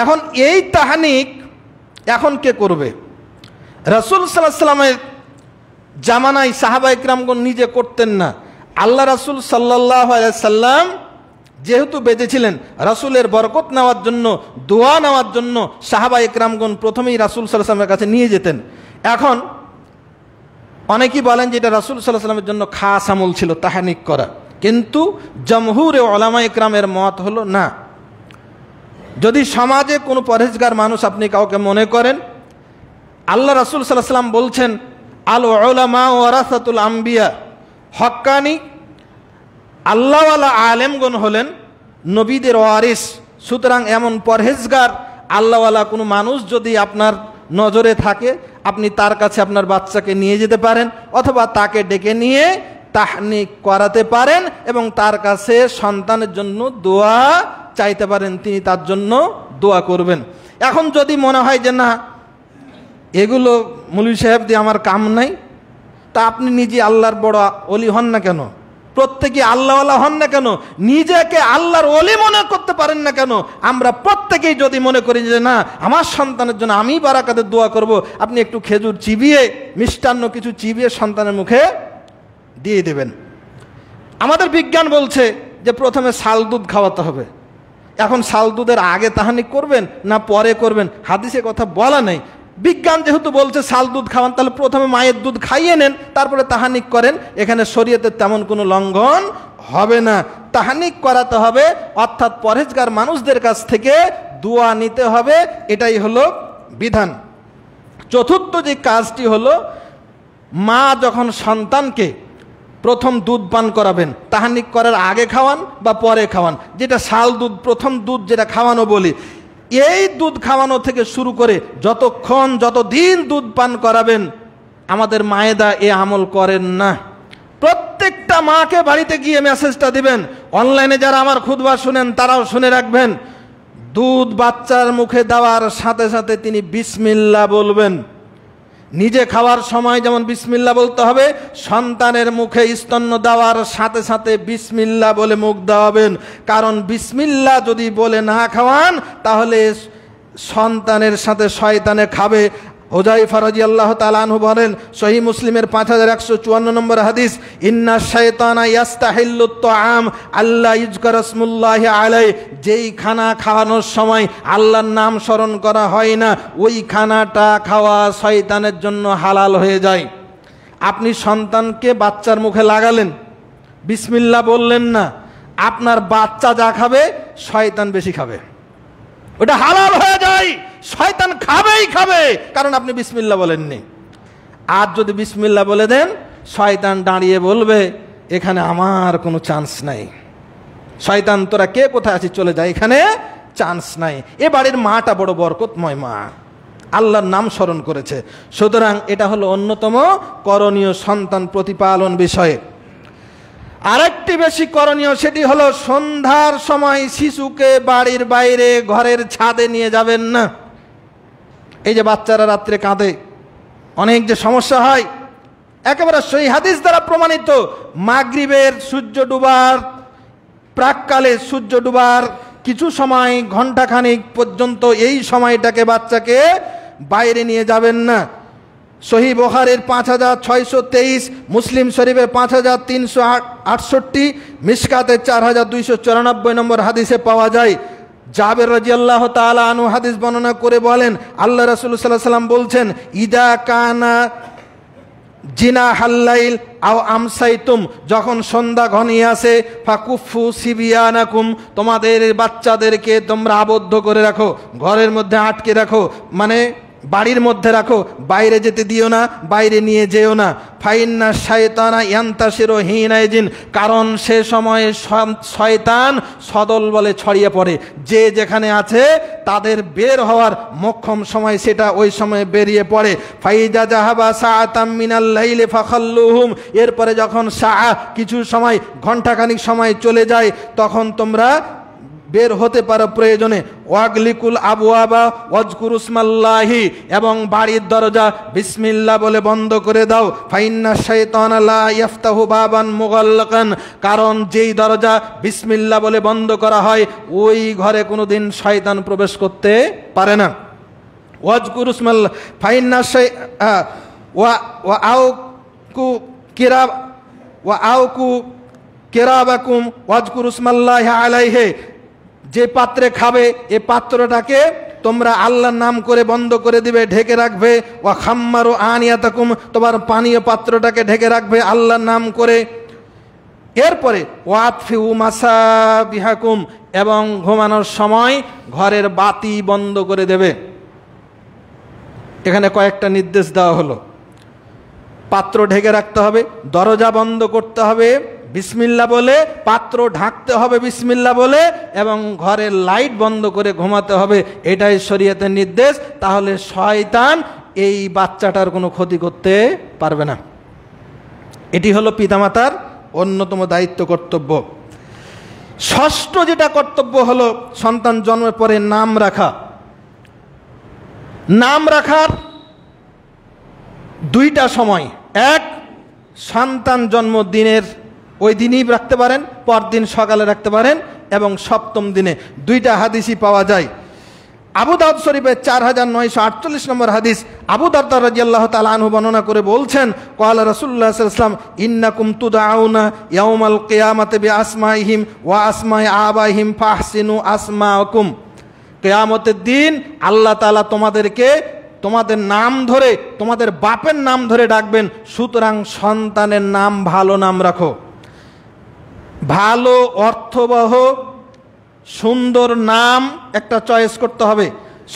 এখন এই তাহনিক এখন কে করবে? রাসূল সাল্লাল্লাহু আলাইহি ওয়াসাল্লামের জামানায় সাহাবায়ে কেরামগণ নিজে করতেন না। আল্লাহ রাসূল সাল্লাল্লাহু আলাইহি ওয়াসাল্লাম যেহেতু বেঁচেছিলেন, রাসূলের বরকত নেওয়ার জন্য, দোয়া নেওয়ার জন্য সাহাবায়ে কেরামগণ প্রথমেই রাসূল সাল্লাল্লাহু আলাইহি ওয়াসাল্লামের কাছে নিয়ে যেতেন। এখন অনেকেই বলেন যে এটা রাসূল সাল্লাল্লাহু আলাইহি ওয়াসাল্লামের জন্য খাস আমল ছিল তাহনিক করা, কিন্তু জমহুরে উলামায়ে কেরামের মত হলো না। যদি সমাজে কোনো পরহেজগার মানুষ আপনি কাউকে মনে করেন, আল্লাহ রাসূল সাল্লাল্লাহু আলাইহি ওয়াসাল্লাম বলছেন, আল উলামা ওয়ারাসাতুল আম্বিয়া, হক্কানি আল্লাহওয়ালা আলেমগণ হলেন নবীদের ওয়ারিস। সুতরাং এমন পরহেজগার আল্লাহওয়ালা কোনো মানুষ যদি আপনার নজরে থাকে, আপনি তার কাছে আপনার বাচ্চাকে নিয়ে যেতে পারেন, অথবা তাকে ডেকে নিয়ে তাহনিক করাতে পারেন এবং তার কাছে সন্তানের জন্য দোয়া চাইতে পারেন, তিনি তার জন্য দোয়া করবেন। এখন যদি মনে হয় যে না, এগুলো মৌলভী সাহেব দিয়ে আমার কাম নাই, তা আপনি নিজে আল্লাহর বড় ওলি হন না কেন? প্রত্যেকে আল্লাহওয়ালা হন না কেন? নিজেকে আল্লাহর ওলি মনে করতে পারেন না কেন? আমরা প্রত্যেকেই যদি মনে করি যে না, আমার সন্তানের জন্য আমি বারাকাতের দোয়া করব, আপনি একটু খেজুর চিবিয়ে, মিষ্টান্ন কিছু চিবিয়ে সন্তানের মুখে দিয়ে দেবেন। আমাদের বিজ্ঞান বলছে যে প্রথমে শাল দুধ খাওয়াতে হবে। এখন শাল দুধের আগে তাহনিক করবেন না পরে করবেন, হাদিসে কথা বলা নেই। বিজ্ঞান যেহেতু বলছে শাল দুধ খাওয়ান, তাহলে প্রথমে মায়ের দুধ খাইয়ে নেন, তারপরে তাহানিক করেন। এখানে শরীয়তের তেমন কোনো লঙ্ঘন হবে না। তাহানিক করাতে হবে, অর্থাৎ পরহেজগার মানুষদের কাছ থেকে দোয়া নিতে হবে, এটাই হলো বিধান। চতুর্থ যে কাজটি হলো, মা যখন সন্তানকে প্রথম দুধ পান করাবেন, তাহানিক করার আগে খাওয়ান বা পরে খাওয়ান, যেটা শাল দুধ, প্রথম দুধ যেটা খাওয়ানো বলি, এই দুধ খাওয়ানো থেকে শুরু করে যতদিন দুধ পান করাবেন, আমাদের মায়েরা এ আমল করেন না। প্রত্যেকটা মাকে বাড়িতে গিয়ে মেসেজটা দিবেন, অনলাইনে যারা আমার খুতবা শুনেন তারাও শুনে রাখবেন, দুধ বাচ্চার মুখে দেওয়ার সাথে সাথে তিনি বিসমিল্লাহ বলবেন। নিজে খাওয়ার সময় যেমন বিসমিল্লাহ বলতে হবে, সন্তানের মুখে স্তন্য দেওয়ার সাথে সাথে বিসমিল্লাহ বলে মুখ দেওয়াবেন। কারণ বিসমিল্লাহ যদি বলে না খাওয়ান, তাহলে সন্তানের সাথে শয়তানে খাবে, হুযায়ফা রাদিয়াল্লাহু তাআলা আনহু বলেন, সহিহ মুসলিমের 5154 নম্বর হাদিস, ইন্না শাইতানা ইয়াস্তাহিল্লুত তাআম আল্লা ইযকারা ইসমুল্লাহি আলাইহি, যেই খানা খাওয়ানোর সময় আল্লাহর নাম স্মরণ করা হয় না, ওই খানাটা খাওয়া শয়তানের জন্য হালাল হয়ে যায়। আপনি সন্তানকে বাচ্চার মুখে লাগালেন, বিসমিল্লাহ বললেন না, আপনার বাচ্চা যা খাবে শয়তান বেশি খাবে, ওটা হালাল হয়ে যায়, শয়তান খাবেই খাবে, কারণ আপনি বিসমিল্লাহ বলেননি। আর যদি বিসমিল্লাহ বলে দেন, শয়তান দাঁড়িয়ে বলবে এখানে আমার কোনো চান্স নাই, শয়তান তোরা কে কোথায় আছিস চলে যায়, এখানে চান্স নাই। এ বাড়ির মাটা বড় বরকতময় মা, আল্লাহর নাম স্মরণ করেছে। সুতরাং এটা হলো অন্যতম করণীয় সন্তান প্রতিপালন বিষয়ে। আরেকটি বেশি করণীয়, সেটি হলো সন্ধ্যার সময় শিশুকে বাড়ির বাইরে ঘরের ছাদে নিয়ে যাবেন না। এই যে বাচ্চারা রাত্রে কাঁদে, অনেক যে সমস্যা হয়, একেবারে সেই হাদিস দ্বারা প্রমাণিত, মাগরিবের সূর্য ডুবার প্রাককালে, সূর্য ডুবার কিছু সময় ঘণ্টাখানিক পর্যন্ত এই সময়টাকে বাচ্চাকে বাইরে নিয়ে যাবেন না। সহিহ বুখারীর 5623, মুসলিম শরীফের 5368, মিশকাতের 4294 নম্বর হাদিসে পাওয়া যায়। জাবের রাদিয়াল্লাহু তাআলা আনহু হাদিস বর্ণনা করে বলেন, আল্লাহ রাসূল সাল্লাল্লাহু আলাইহি ওয়াসাল্লাম বলছেন, ইদা কানা জিনা হাল্লাইল আও আমসাইতুম, যখন সন্ধ্যা ঘনিয়ে আসে, ফাকুফু সিবিয়ানাকুম, তোমাদের বাচ্চাদেরকে তোমরা আবদ্ধ করে রাখো, ঘরের মধ্যে আটকে রাখো, মানে বাড়ির মধ্যে রাখো, বাইরে যেতে দিও না, বাইরে নিয়ে যেও না। ফাইন্না শায়তানা ইয়ান্তাশিরু হিনাইজিন, কারণ সে সময়ে শয়তান সদল বলে ছড়িয়ে পড়ে, যে যেখানে আছে তাদের বের হওয়ার মোক্ষম সময় সেটা ওই সময় বেরিয়ে পড়ে। ফাইজা জাহাবা সাআতাম মিনাল লাইলি ফাখাল্লুহুম, এরপরে যখন কিছু সময় ঘণ্টাখানিক সময় চলে যায়, তখন তোমরা বের হতে পারো প্রয়োজনে। ওয়াগলিকুল আবওয়াবা ওয়াজকুরু ইসমাল্লাহি, এবং বাড়ির দরজা বিসমিল্লাহ বলে বন্ধ করে দাও। ফাইন্না শাইতানা লা ইফতাহু বাবান মুগাল্লাকান, কারণ যেই দরজা বিসমিল্লাহ বলে বন্ধ করা হয়, ওই ঘরে কোনোদিন শয়তান প্রবেশ করতে পারে না। ওয়াজকুরু ইসমাল্লাহ ফাইন্না ওয়াআউকু কিরাবাকুম ওয়াজকুরু ইসমাল্লাহি আলাইহি, যে পাত্রে খাবে এ পাত্রটাকে তোমরা আল্লাহর নাম করে বন্ধ করে দিবে, ঢেকে রাখবে। ওয়া খাম্মারু আনিয়াতাকুম, তোমার পানীয় পাত্রটাকে ঢেকে রাখবে আল্লাহর নাম করে। এরপরে ওয়াতফিউ মাসাবিহাকুম, এবং ঘুমানোর সময় ঘরের বাতি বন্ধ করে দেবে। এখানে কয়েকটা নির্দেশ দেওয়া হলো, পাত্র ঢেকে রাখতে হবে, দরজা বন্ধ করতে হবে বিসমিল্লাহ বলে, পাত্র ঢাকতে হবে বিসমিল্লাহ বলে, এবং ঘরের লাইট বন্ধ করে ঘুমাতে হবে। এটাই শরীয়তের নির্দেশ। তাহলে শয়তান এই বাচ্চাটার কোনো ক্ষতি করতে পারবে না। এটি হলো পিতামাতার অন্যতম দায়িত্ব, কর্তব্য। ষষ্ঠ যেটা কর্তব্য হলো সন্তান জন্মের পরে নাম রাখা। নাম রাখার দুইটা সময়, এক সন্তান জন্মদিনের ওই দিনই রাখতে পারেন, পরদিন সকালে রাখতে পারেন, এবং সপ্তম দিনে। দুইটা হাদিসই পাওয়া যায়। আবু দাউদ শরীফের 4948 নম্বর হাদিস, আবু দারদা রাদিয়াল্লাহু তাআলা আনহু বর্ণনা করে বলছেন, ক্বালা রাসূলুল্লাহ সাল্লাল্লাহু আলাইহি ওয়াসাল্লাম, ইন্নাকুম তুদআউনা ইয়াউমাল কিয়ামাতি বিআসমাইহিম ওয়া আসমাই আবাইহিম ফাহসিনু আসমাকুম, কিয়ামতের দিন আল্লাহ তাআলা তোমাদেরকে তোমাদের নাম ধরে, তোমাদের বাপের নাম ধরে ডাকবেন। সুতরাং সন্তানের নাম ভালো নাম রাখো, ভালো অর্থবহ সুন্দর নাম একটা চয়েস করতে হবে।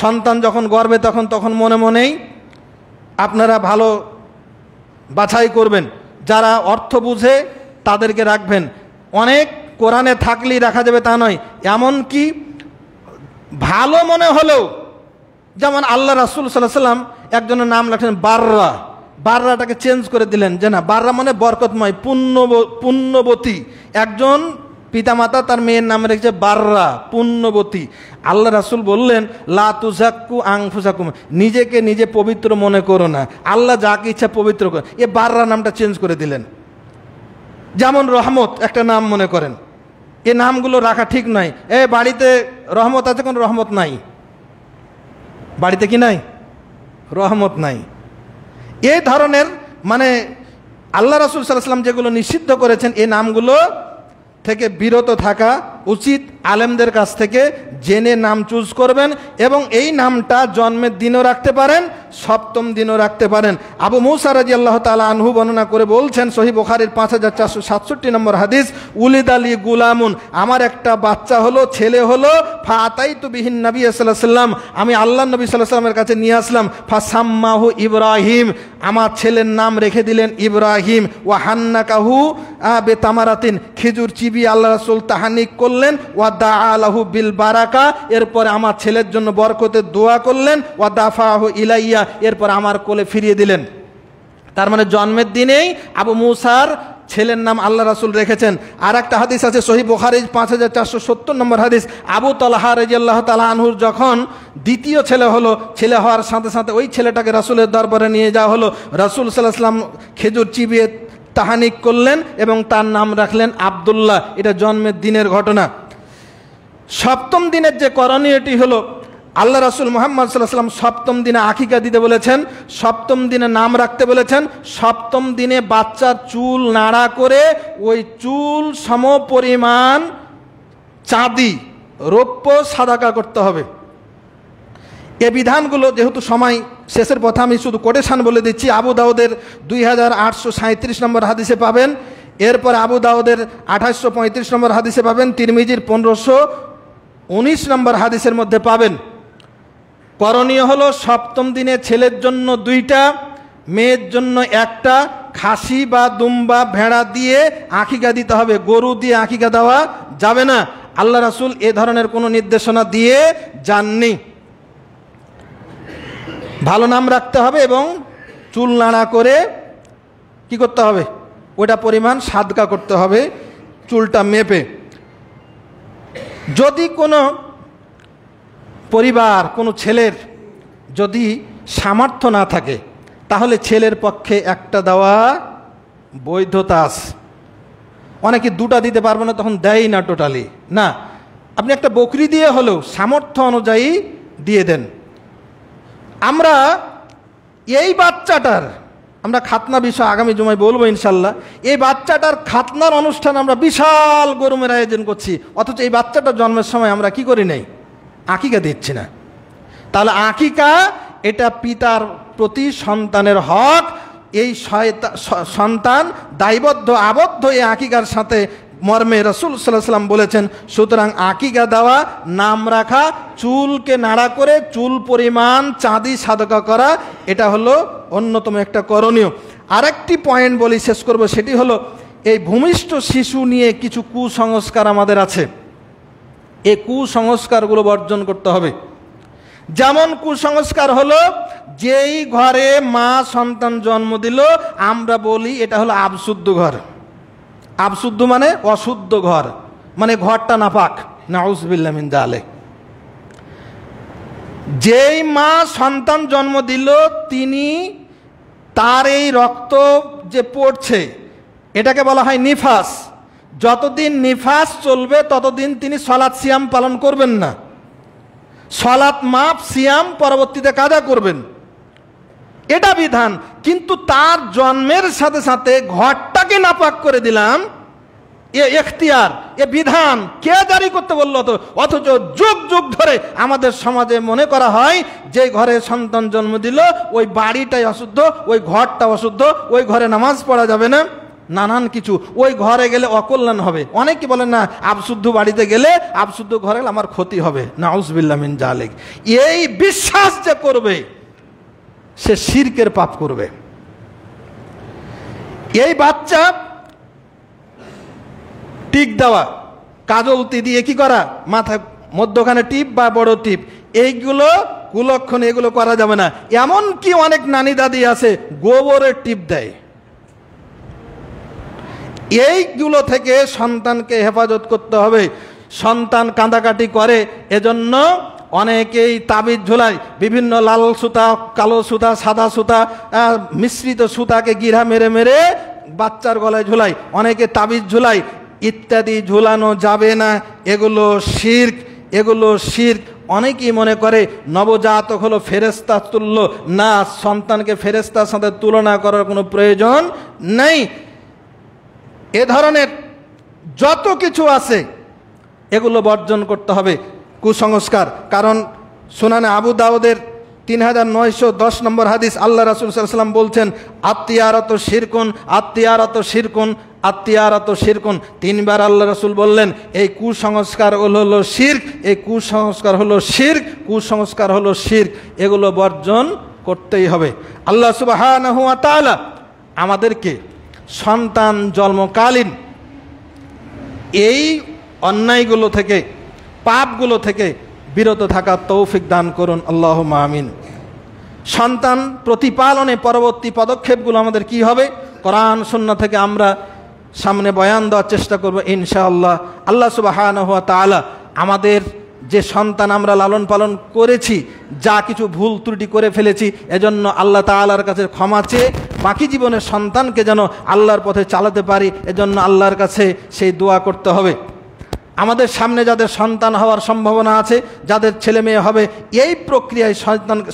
সন্তান যখন গর্বে তখন মনে মনেই আপনারা ভালো বাছাই করবেন, যারা অর্থ বুঝে তাদেরকে রাখবেন। অনেক কোরআনে থাকলেই রাখা যাবে তা নয়, এমন কি ভালো মনে হলেও, যেমন আল্লাহ রাসূল সাল্লাল্লাহু আলাইহি ওয়াসাল্লাম একজনের নাম রাখলেন বাররা, বাররাটাকে চেঞ্জ করে দিলেন, যে না, বাররা মানে বরকতময়, পুণ্যবতী। একজন পিতামাতা তার মেয়ের নাম রেখেছে বাররা, পুণ্যবতী। আল্লাহ রাসূল বললেন, লা তুযাক্কু আনফুসাকুম, নিজেকে নিজে পবিত্র মনে করো না, আল্লাহ যাকে ইচ্ছা পবিত্র করে। এ বাররা নামটা চেঞ্জ করে দিলেন। যেমন রহমত একটা নাম মনে করেন, এ নামগুলো রাখা ঠিক নয়। বাড়িতে রহমত আছে, কোনো রহমত নাই, বাড়িতে কি নাই, রহমত নাই। এই ধরনের মানে আল্লাহ রাসূল সাল্লাল্লাহু আলাইহি ওয়াসাল্লাম যেগুলো নিষিদ্ধ করেছেন এই নামগুলো থেকে বিরত থাকা উচিত। আলেমদের কাছ থেকে জেনে নাম চুজ করবেন এবং এই নামটা জন্মের দিনও রাখতে পারেন, সপ্তম দিনও রাখতে পারেন। আবু মুসা রাদিয়াল্লাহু তাআলা আনহু বর্ণনা করে বলছেন, সহিহ বুখারীর 5467 নম্বর হাদিস, উলিদ আলী গুলামুন, আমার একটা বাচ্চা হলো, ছেলে হলো, ফাতাইতু বিহিন নবী সাল্লাল্লাহু আলাইহি ওয়াসাল্লাম, আমি আল্লাহর নবী সাল্লাল্লাহু আলাইহি ওয়াসাল্লামের কাছে নিয়ে আসলাম, ফাসাম্মাহু ইব্রাহিম, আমার ছেলের নাম রেখে দিলেন ইব্রাহিম, ওয়া হান্নাকাহু বেতামারাতিন, খেজুর চিবিয়ে আল্লাহ রাসূল তাহানিক করলেন, ওয়া দাআলাহু বিল বারাকা, এরপরে আমার ছেলের জন্য বরকতের দোয়া করলেন, ওয়া দাফাহু ইলাইয়া, এরপর আমার কোলে ফিরিয়ে দিলেন। তার মানে জন্মের দিনেই আবু মুসার ছেলের নাম আল্লাহ রাসূল রেখেছেন। আর একটা হাদিস আছে সহিহ বুখারীর 5470 নম্বর হাদিস, আবু তালহা রাদিয়াল্লাহু তাআলা আনহুর যখন দ্বিতীয় ছেলে হলো, ছেলে হওয়ার সাথে সাথে ওই ছেলেটাকে রাসূলের দরবারে নিয়ে যাওয়া হলো। রাসূল সাল্লাল্লাহু আলাইহি ওয়াসাল্লাম খেজুর চিবিয়ে তাহানিক করলেন এবং তার নাম রাখলেন আব্দুল্লাহ। এটা জন্মের দিনের ঘটনা। সপ্তম দিনের যে করণীয়টি হলো, আল্লাহ রাসূল মুহাম্মদ সাল্লাল্লাহু আলাইহি ওয়াসাল্লাম সপ্তম দিনে আকিকা দিতে বলেছেন, সপ্তম দিনে নাম রাখতে বলেছেন। সপ্তম দিনে বাচ্চার চুল নাড়া করে ওই চুল সমপরিমাণ চাঁদি রৌপ্য সাদাকা করতে হবে। এ বিধানগুলো যেহেতু সময় শেষের পথে আমি শুধু কোটেশন বলে দিচ্ছি। আবু দাউদের 2837 নম্বর হাদিসে পাবেন, এরপর আবু দাউদের 2835 নম্বর হাদিসে পাবেন, তিরমিজির 1519 নম্বর হাদিসের মধ্যে পাবেন। করণীয় হলো সপ্তম দিনে ছেলের জন্য 2টা, মেয়ের জন্য 1টা, খাসি বা দুম্বা ভেড়া দিয়ে আকিকা দিতে হবে, গরু দিয়ে আকিকা দেওয়া যাবে না। আল্লাহ রাসূল এ ধরনের কোনো নির্দেশনা দিয়ে যাননি। ভালো নাম রাখতে হবে এবং চুল নাড়া করে কি করতে হবে, ওটা পরিমাণ সাদকা করতে হবে চুলটা মেপে। যদি কোনো পরিবার কোনো ছেলের যদি সামর্থ্য না থাকে তাহলে ছেলের পক্ষে 1টা দেওয়া বৈধতা আছে। অনেকে 2টা দিতে পারবে না, তখন দেয় না, টোটালি না, আপনি একটা বকরি দিয়ে হলেও সামর্থ্য অনুযায়ী দিয়ে দেন। আমরা এই বাচ্চাটার, আমরা খাতনা বিষয় আগামী জুমায় বলবো ইনশাল্লাহ, এই বাচ্চাটার খাতনার অনুষ্ঠান আমরা বিশাল গরমের আয়োজন করছি, অথচ এই বাচ্চাটার জন্মের সময় আমরা কি করি নাই, আকিকা দিচ্ছি না। তাহলে আকিকা এটা পিতার প্রতি সন্তানের হক। এই সন্তান দায়বদ্ধ আবদ্ধ এই আকিকার সাথে মর্মে রাসূল সাল্লাল্লাহু আলাইহি ওয়াসাল্লাম বলেছেন। সুতরাং আকিকা দেওয়া, নাম রাখা, চুলকে নাড়া করে চুল পরিমাণ চাঁদি সাদকা করা, এটা হলো অন্যতম একটা করণীয়। আরেকটি পয়েন্ট বলি, শেষ করব, সেটি হলো এই ভূমিষ্ঠ শিশু নিয়ে কিছু কুসংস্কার আমাদের আছে। এই কুসংস্কারগুলো বর্জন করতে হবে। যেমন কুসংস্কার হলো, যেই ঘরে মা সন্তান জন্ম দিল আমরা বলি এটা হলো আবশুদ্ধ ঘর। আবশুদ্ধ মানে অশুদ্ধ ঘর, মানে ঘরটা নাপাক, নাউযুবিল্লাহ মিন যালিক। যেই মা সন্তান জন্ম দিল তিনি, তার এই রক্ত যে পড়ছে এটাকে বলা হয় নিফাস। যতদিন নিফাস চলবে ততদিন তিনি সালাত সিয়াম পালন করবেন না। সালাত মাপ, সিয়াম পরবর্তীতে কাজা করবেন, এটা বিধান। কিন্তু তার জন্মের সাথে সাথে ঘরটাকে নাপাক করে দিলাম, এ এখতিয়ার, এ বিধান কে জারি করতে বললো? তো অথচ যুগ যুগ ধরে আমাদের সমাজে মনে করা হয় যে ঘরে সন্তান জন্ম দিল ওই বাড়িটাই অশুদ্ধ, ওই ঘরটা অশুদ্ধ, ওই ঘরে নামাজ পড়া যাবে না, নানান কিছু, ওই ঘরে গেলে অকল্যাণ হবে। অনেকে বলেন না, আবশুদ্ধ বাড়িতে গেলে, আবশুদ্ধ ঘরে গেলে আমার ক্ষতি হবে, নাউযুবিল্লাহ মিন যালিক। এই বিশ্বাস যে করবে সে শিরকের পাপ করবে। এই বাচ্চা টিক দেওয়া, কাজলতি দিয়ে কি করা, মাথা মধ্যখানে টিপ বা বড় টিপ, এইগুলো কুলক্ষণ, এগুলো করা যাবে না। এমন কি অনেক নানি দাদি আছে গোবরের টিপ দেয়। এইগুলো থেকে সন্তানকে হেফাজত করতে হবে। সন্তান কাঁদাকাটি করে, এজন্য অনেকেই তাবিজ ঝোলায়, বিভিন্ন লাল সুতা, কালো সুতা, সাদা সুতা, মিশ্রিত সুতাকে গিরা মেরে মেরে বাচ্চার গলায় ঝোলায়, অনেকে তাবিজ ঝোলায়, ইত্যাদি ঝুলানো যাবে না। এগুলো শিরক, এগুলো শিরক। অনেকেই মনে করে নবজাতক হলো ফেরেশতা তুল্য। না, সন্তানকে ফেরেশতার সাথে তুলনা করার কোনো প্রয়োজন নেই। এ ধরনের যত কিছু আছে এগুলো বর্জন করতে হবে, কুসংস্কার। কারণ সুনানে আবু দাউদের 3910 নম্বর হাদিস, আল্লাহ রাসূল সাল্লাল্লাহু আলাইহি ওয়াসাল্লাম বলছেন, আত্মীয়ারত শিরকুন, আত্মীয়ারত শিরকুন, আত্মীয়ারত শিরকুন। 3 বার আল্লাহ রাসূল বললেন এই কুসংস্কার হলো শিরক, এই কুসংস্কার হলো শিরক, কুসংস্কার হলো শিরক। এগুলো বর্জন করতেই হবে। আল্লাহ সুবহানাহু ওয়া তাআলা আমাদেরকে সন্তান জন্মকালীন এই অন্যায়গুলো থেকে, পাপগুলো থেকে বিরত থাকার তৌফিক দান করুন, আল্লাহুম্মা আমিন। সন্তান প্রতিপালনে পরবর্তী পদক্ষেপগুলো আমাদের কি হবে, কোরআন সুন্নাহ থেকে আমরা সামনে বয়ান দেওয়ার চেষ্টা করব ইনশাআল্লাহ। আল্লাহ সুবহানাহু ওয়া তাআলা আমাদের যে সন্তান আমরা লালন পালন করেছি, যা কিছু ভুল ত্রুটি করে ফেলেছি, এজন্য আল্লাহ তাআলার কাছে ক্ষমা চেয়ে বাকি জীবনের সন্তানকে যেন আল্লাহর পথে চালাতে পারি, এজন্য আল্লাহর কাছে সেই দোয়া করতে হবে। আমাদের সামনে যাদের সন্তান হওয়ার সম্ভাবনা আছে, যাদের ছেলে মেয়ে হবে, এই প্রক্রিয়ায়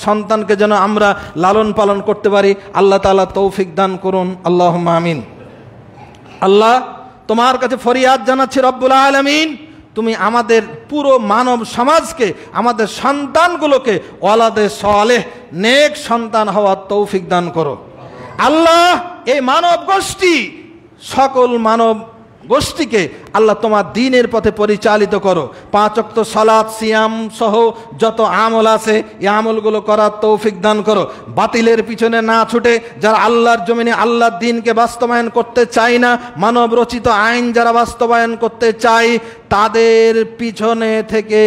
সন্তানকে যেন আমরা লালন পালন করতে পারি। আল্লাহ তাআলা তৌফিক দান করুন, আল্লাহুম্মা আমিন। আল্লাহ, তোমার কাছে ফরিয়াদ জানাচ্ছি রব্বুল আলামিন, তুমি আমাদের পুরো মানব সমাজকে, আমাদের সন্তানগুলোকে ওয়ালাদে সালেহ, নেক সন্তান হওয়ার তৌফিক দান করো। আল্লাহ, এই মানব গোষ্ঠী, সকল মানব গোষ্ঠীকে আল্লাহ তোমার দ্বীনের পথে পরিচালিত করো। 5 ওয়াক্ত সালাত, সিয়াম সহ যত আমল আছে এই আমলগুলো করার তৌফিক দান করো। বাতিলের পিছনে না ছুটে যারা আল্লাহর জমিনে আল্লাহর দ্বীনকে বাস্তবায়ন করতে চায় না, মানব রচিত আইন যারা বাস্তবায়ন করতে চায়, তাদের পিছনে থেকে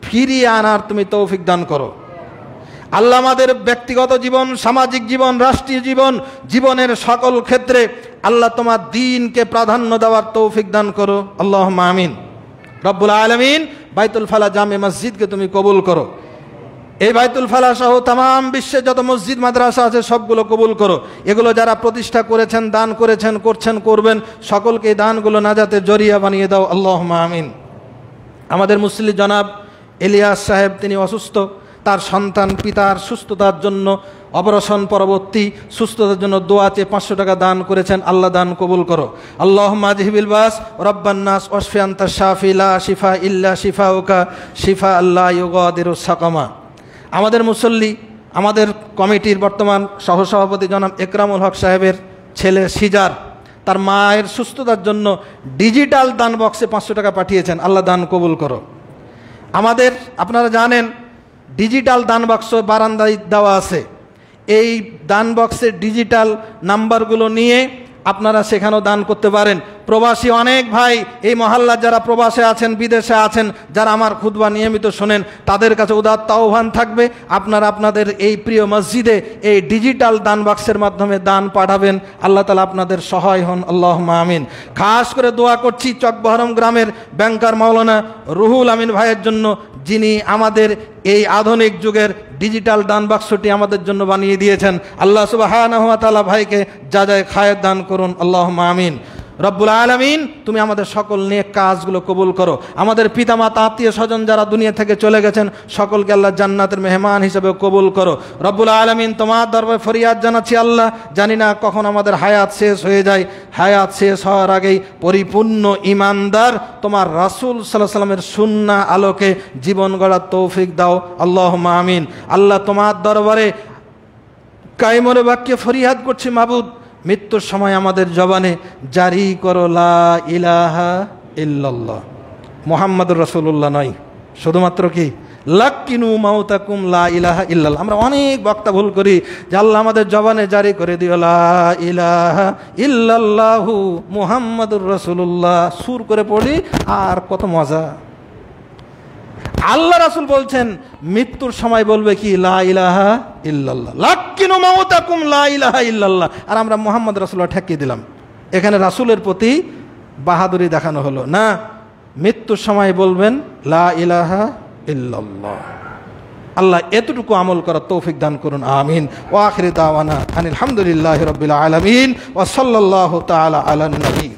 ফিরিয়ে আনার তুমি তৌফিক দান করো। আল্লাহ, আমাদের ব্যক্তিগত জীবন, সামাজিক জীবন, রাষ্ট্রীয় জীবন, জীবনের সকল ক্ষেত্রে আল্লাহ তোমার দ্বীনকে প্রাধান্য দেওয়ার তৌফিক দান করো, আল্লাহুম্মা আমিন। রব্বুল আলামিন, বাইতুল ফালাহ জামে মসজিদকে তুমি কবুল করো। এই বাইতুল ফালাহ সহ তাম বিশ্বে যত মসজিদ মাদ্রাসা আছে সবগুলো কবুল করো। এগুলো যারা প্রতিষ্ঠা করেছেন, দান করেছেন, করছেন, করবেন, সকলকে এই দানগুলো নাজাতের জরিয়া বানিয়ে দাও, আল্লাহুম্মা আমিন। আমাদের মুসল্লি জনাব ইলিয়াস সাহেব, তিনি অসুস্থ, তার সন্তান পিতার সুস্থতার জন্য, অপারেশন পরবর্তী সুস্থতার জন্য দোয়াতে 500 টাকা দান করেছেন। আল্লাহ দান কবুল করো। আল্লাহুম্মা আযহিবিল বাস রাব্বান নাস ওয়াশফি আনতা শাফি লা শিফা ইল্লা শিফাউকা শিফা আল্লাহ ইউগাদিরু সাকামা। আমাদের মুসল্লি, আমাদের কমিটির বর্তমান সহসভাপতি জনাব একরামুল হক সাহেবের ছেলে সিজার, তার মায়ের সুস্থতার জন্য ডিজিটাল দান বক্সে 500 টাকা পাঠিয়েছেন। আল্লাহ দান কবুল করো। আমাদের, আপনারা জানেন, ডিজিটাল দান বাক্স বারান্দায় দেওয়া আছে। এই দান বক্সের ডিজিটাল নাম্বারগুলো নিয়ে আপনারা সেখানেও দান করতে পারেন। প্রবাসী অনেক ভাই, এই মহল্লার যারা প্রবাসে আছেন, বিদেশে আছেন, যারা আমার খুতবা নিয়মিত শোনেন, তাদের কাছে উদাত্ত আহ্বান থাকবে, আপনারা আপনাদের এই প্রিয় মসজিদে এই ডিজিটাল দান বাক্সের মাধ্যমে দান পাঠাবেন। আল্লাহ তাআলা আপনাদের সহায় হন, আল্লাহুম্মা আমিন। খাস করে দোয়া করছি চকবহরম গ্রামের ব্যাংকার মাওলানা রুহুল আমিন ভাইয়ের জন্য, যিনি আমাদের এই আধুনিক যুগের ডিজিটাল দান বাক্সটি আমাদের জন্য বানিয়ে দিয়েছেন। আল্লাহ সুবহানাহু ওয়া তাআলা ভাইকে জাযায়ে খায়ের দান করুন, আল্লাহুম্মা আমিন। রব্বুল আলামিন, তুমি আমাদের সকল নেক কাজগুলো কবুল করো। আমাদের পিতামাতা, আত্মীয় স্বজন যারা দুনিয়া থেকে চলে গেছেন, সকলকে আল্লাহ জান্নাতের মেহমান হিসেবে কবুল করো। রব্বুল আলামিন, তোমার দরবারে ফরিয়াদ জানাচ্ছি আল্লাহ, জানি না কখন আমাদের হায়াত শেষ হয়ে যায়। হায়াত শেষ হওয়ার আগেই পরিপূর্ণ ইমানদার তোমার রাসূল সাল্লাল্লাহু আলাইহি ওয়াসাল্লামের সুন্নাহ আলোকে জীবন গড়ার তৌফিক দাও, আল্লাহুম্মা আমিন। আল্লাহ, তোমার দরবারে কায়েমরে বাক্যে ফরিয়াদ করছি, মাবুদ, মৃত্যুর সময় আমাদের জবানে জারি করো লা ইলাহা ইল্লাল্লাহ মুহাম্মাদুর রাসূলুল্লাহ নয়, শুধুমাত্র কি লাক্কিনু মাউতাকুম লা ইলাহা ইল্লাল্লাহ। আমরা অনেক বক্তা ভুল করি যে আল্লাহ আমাদের জবানে জারি করে দিও লা ইলাহা ইল্লাল্লাহু মুহাম্মাদুর রাসূলুল্লাহ, সুর করে পড়ি, আর কত মজা। আল্লাহ রাসূল বলছেন মৃত্যুর সময় বলবে কি লা ইলাহা ইল্লাল্লাহ, লাক্কিনু মাউতাকুম লা ইলাহা ইল্লাল্লাহ, আর আমরা মুহাম্মদ রাসূলুল্লাহ ঠেকিয়ে দিলাম। এখানে রাসূলের প্রতি বাহাদুরি দেখানো হলো না। মৃত্যুর সময় বলবেন লা ইলাহা ইল্লাল্লাহ। আল্লাহ এতটুকু আমল করার তৌফিক দান করুন, আমিন। ওয়া আখিরু দাওয়ানা আনিল হামদুলিল্লাহি রাব্বিল আলামিন ওয়া সাল্লাল্লাহু তাআলা আলা নবী।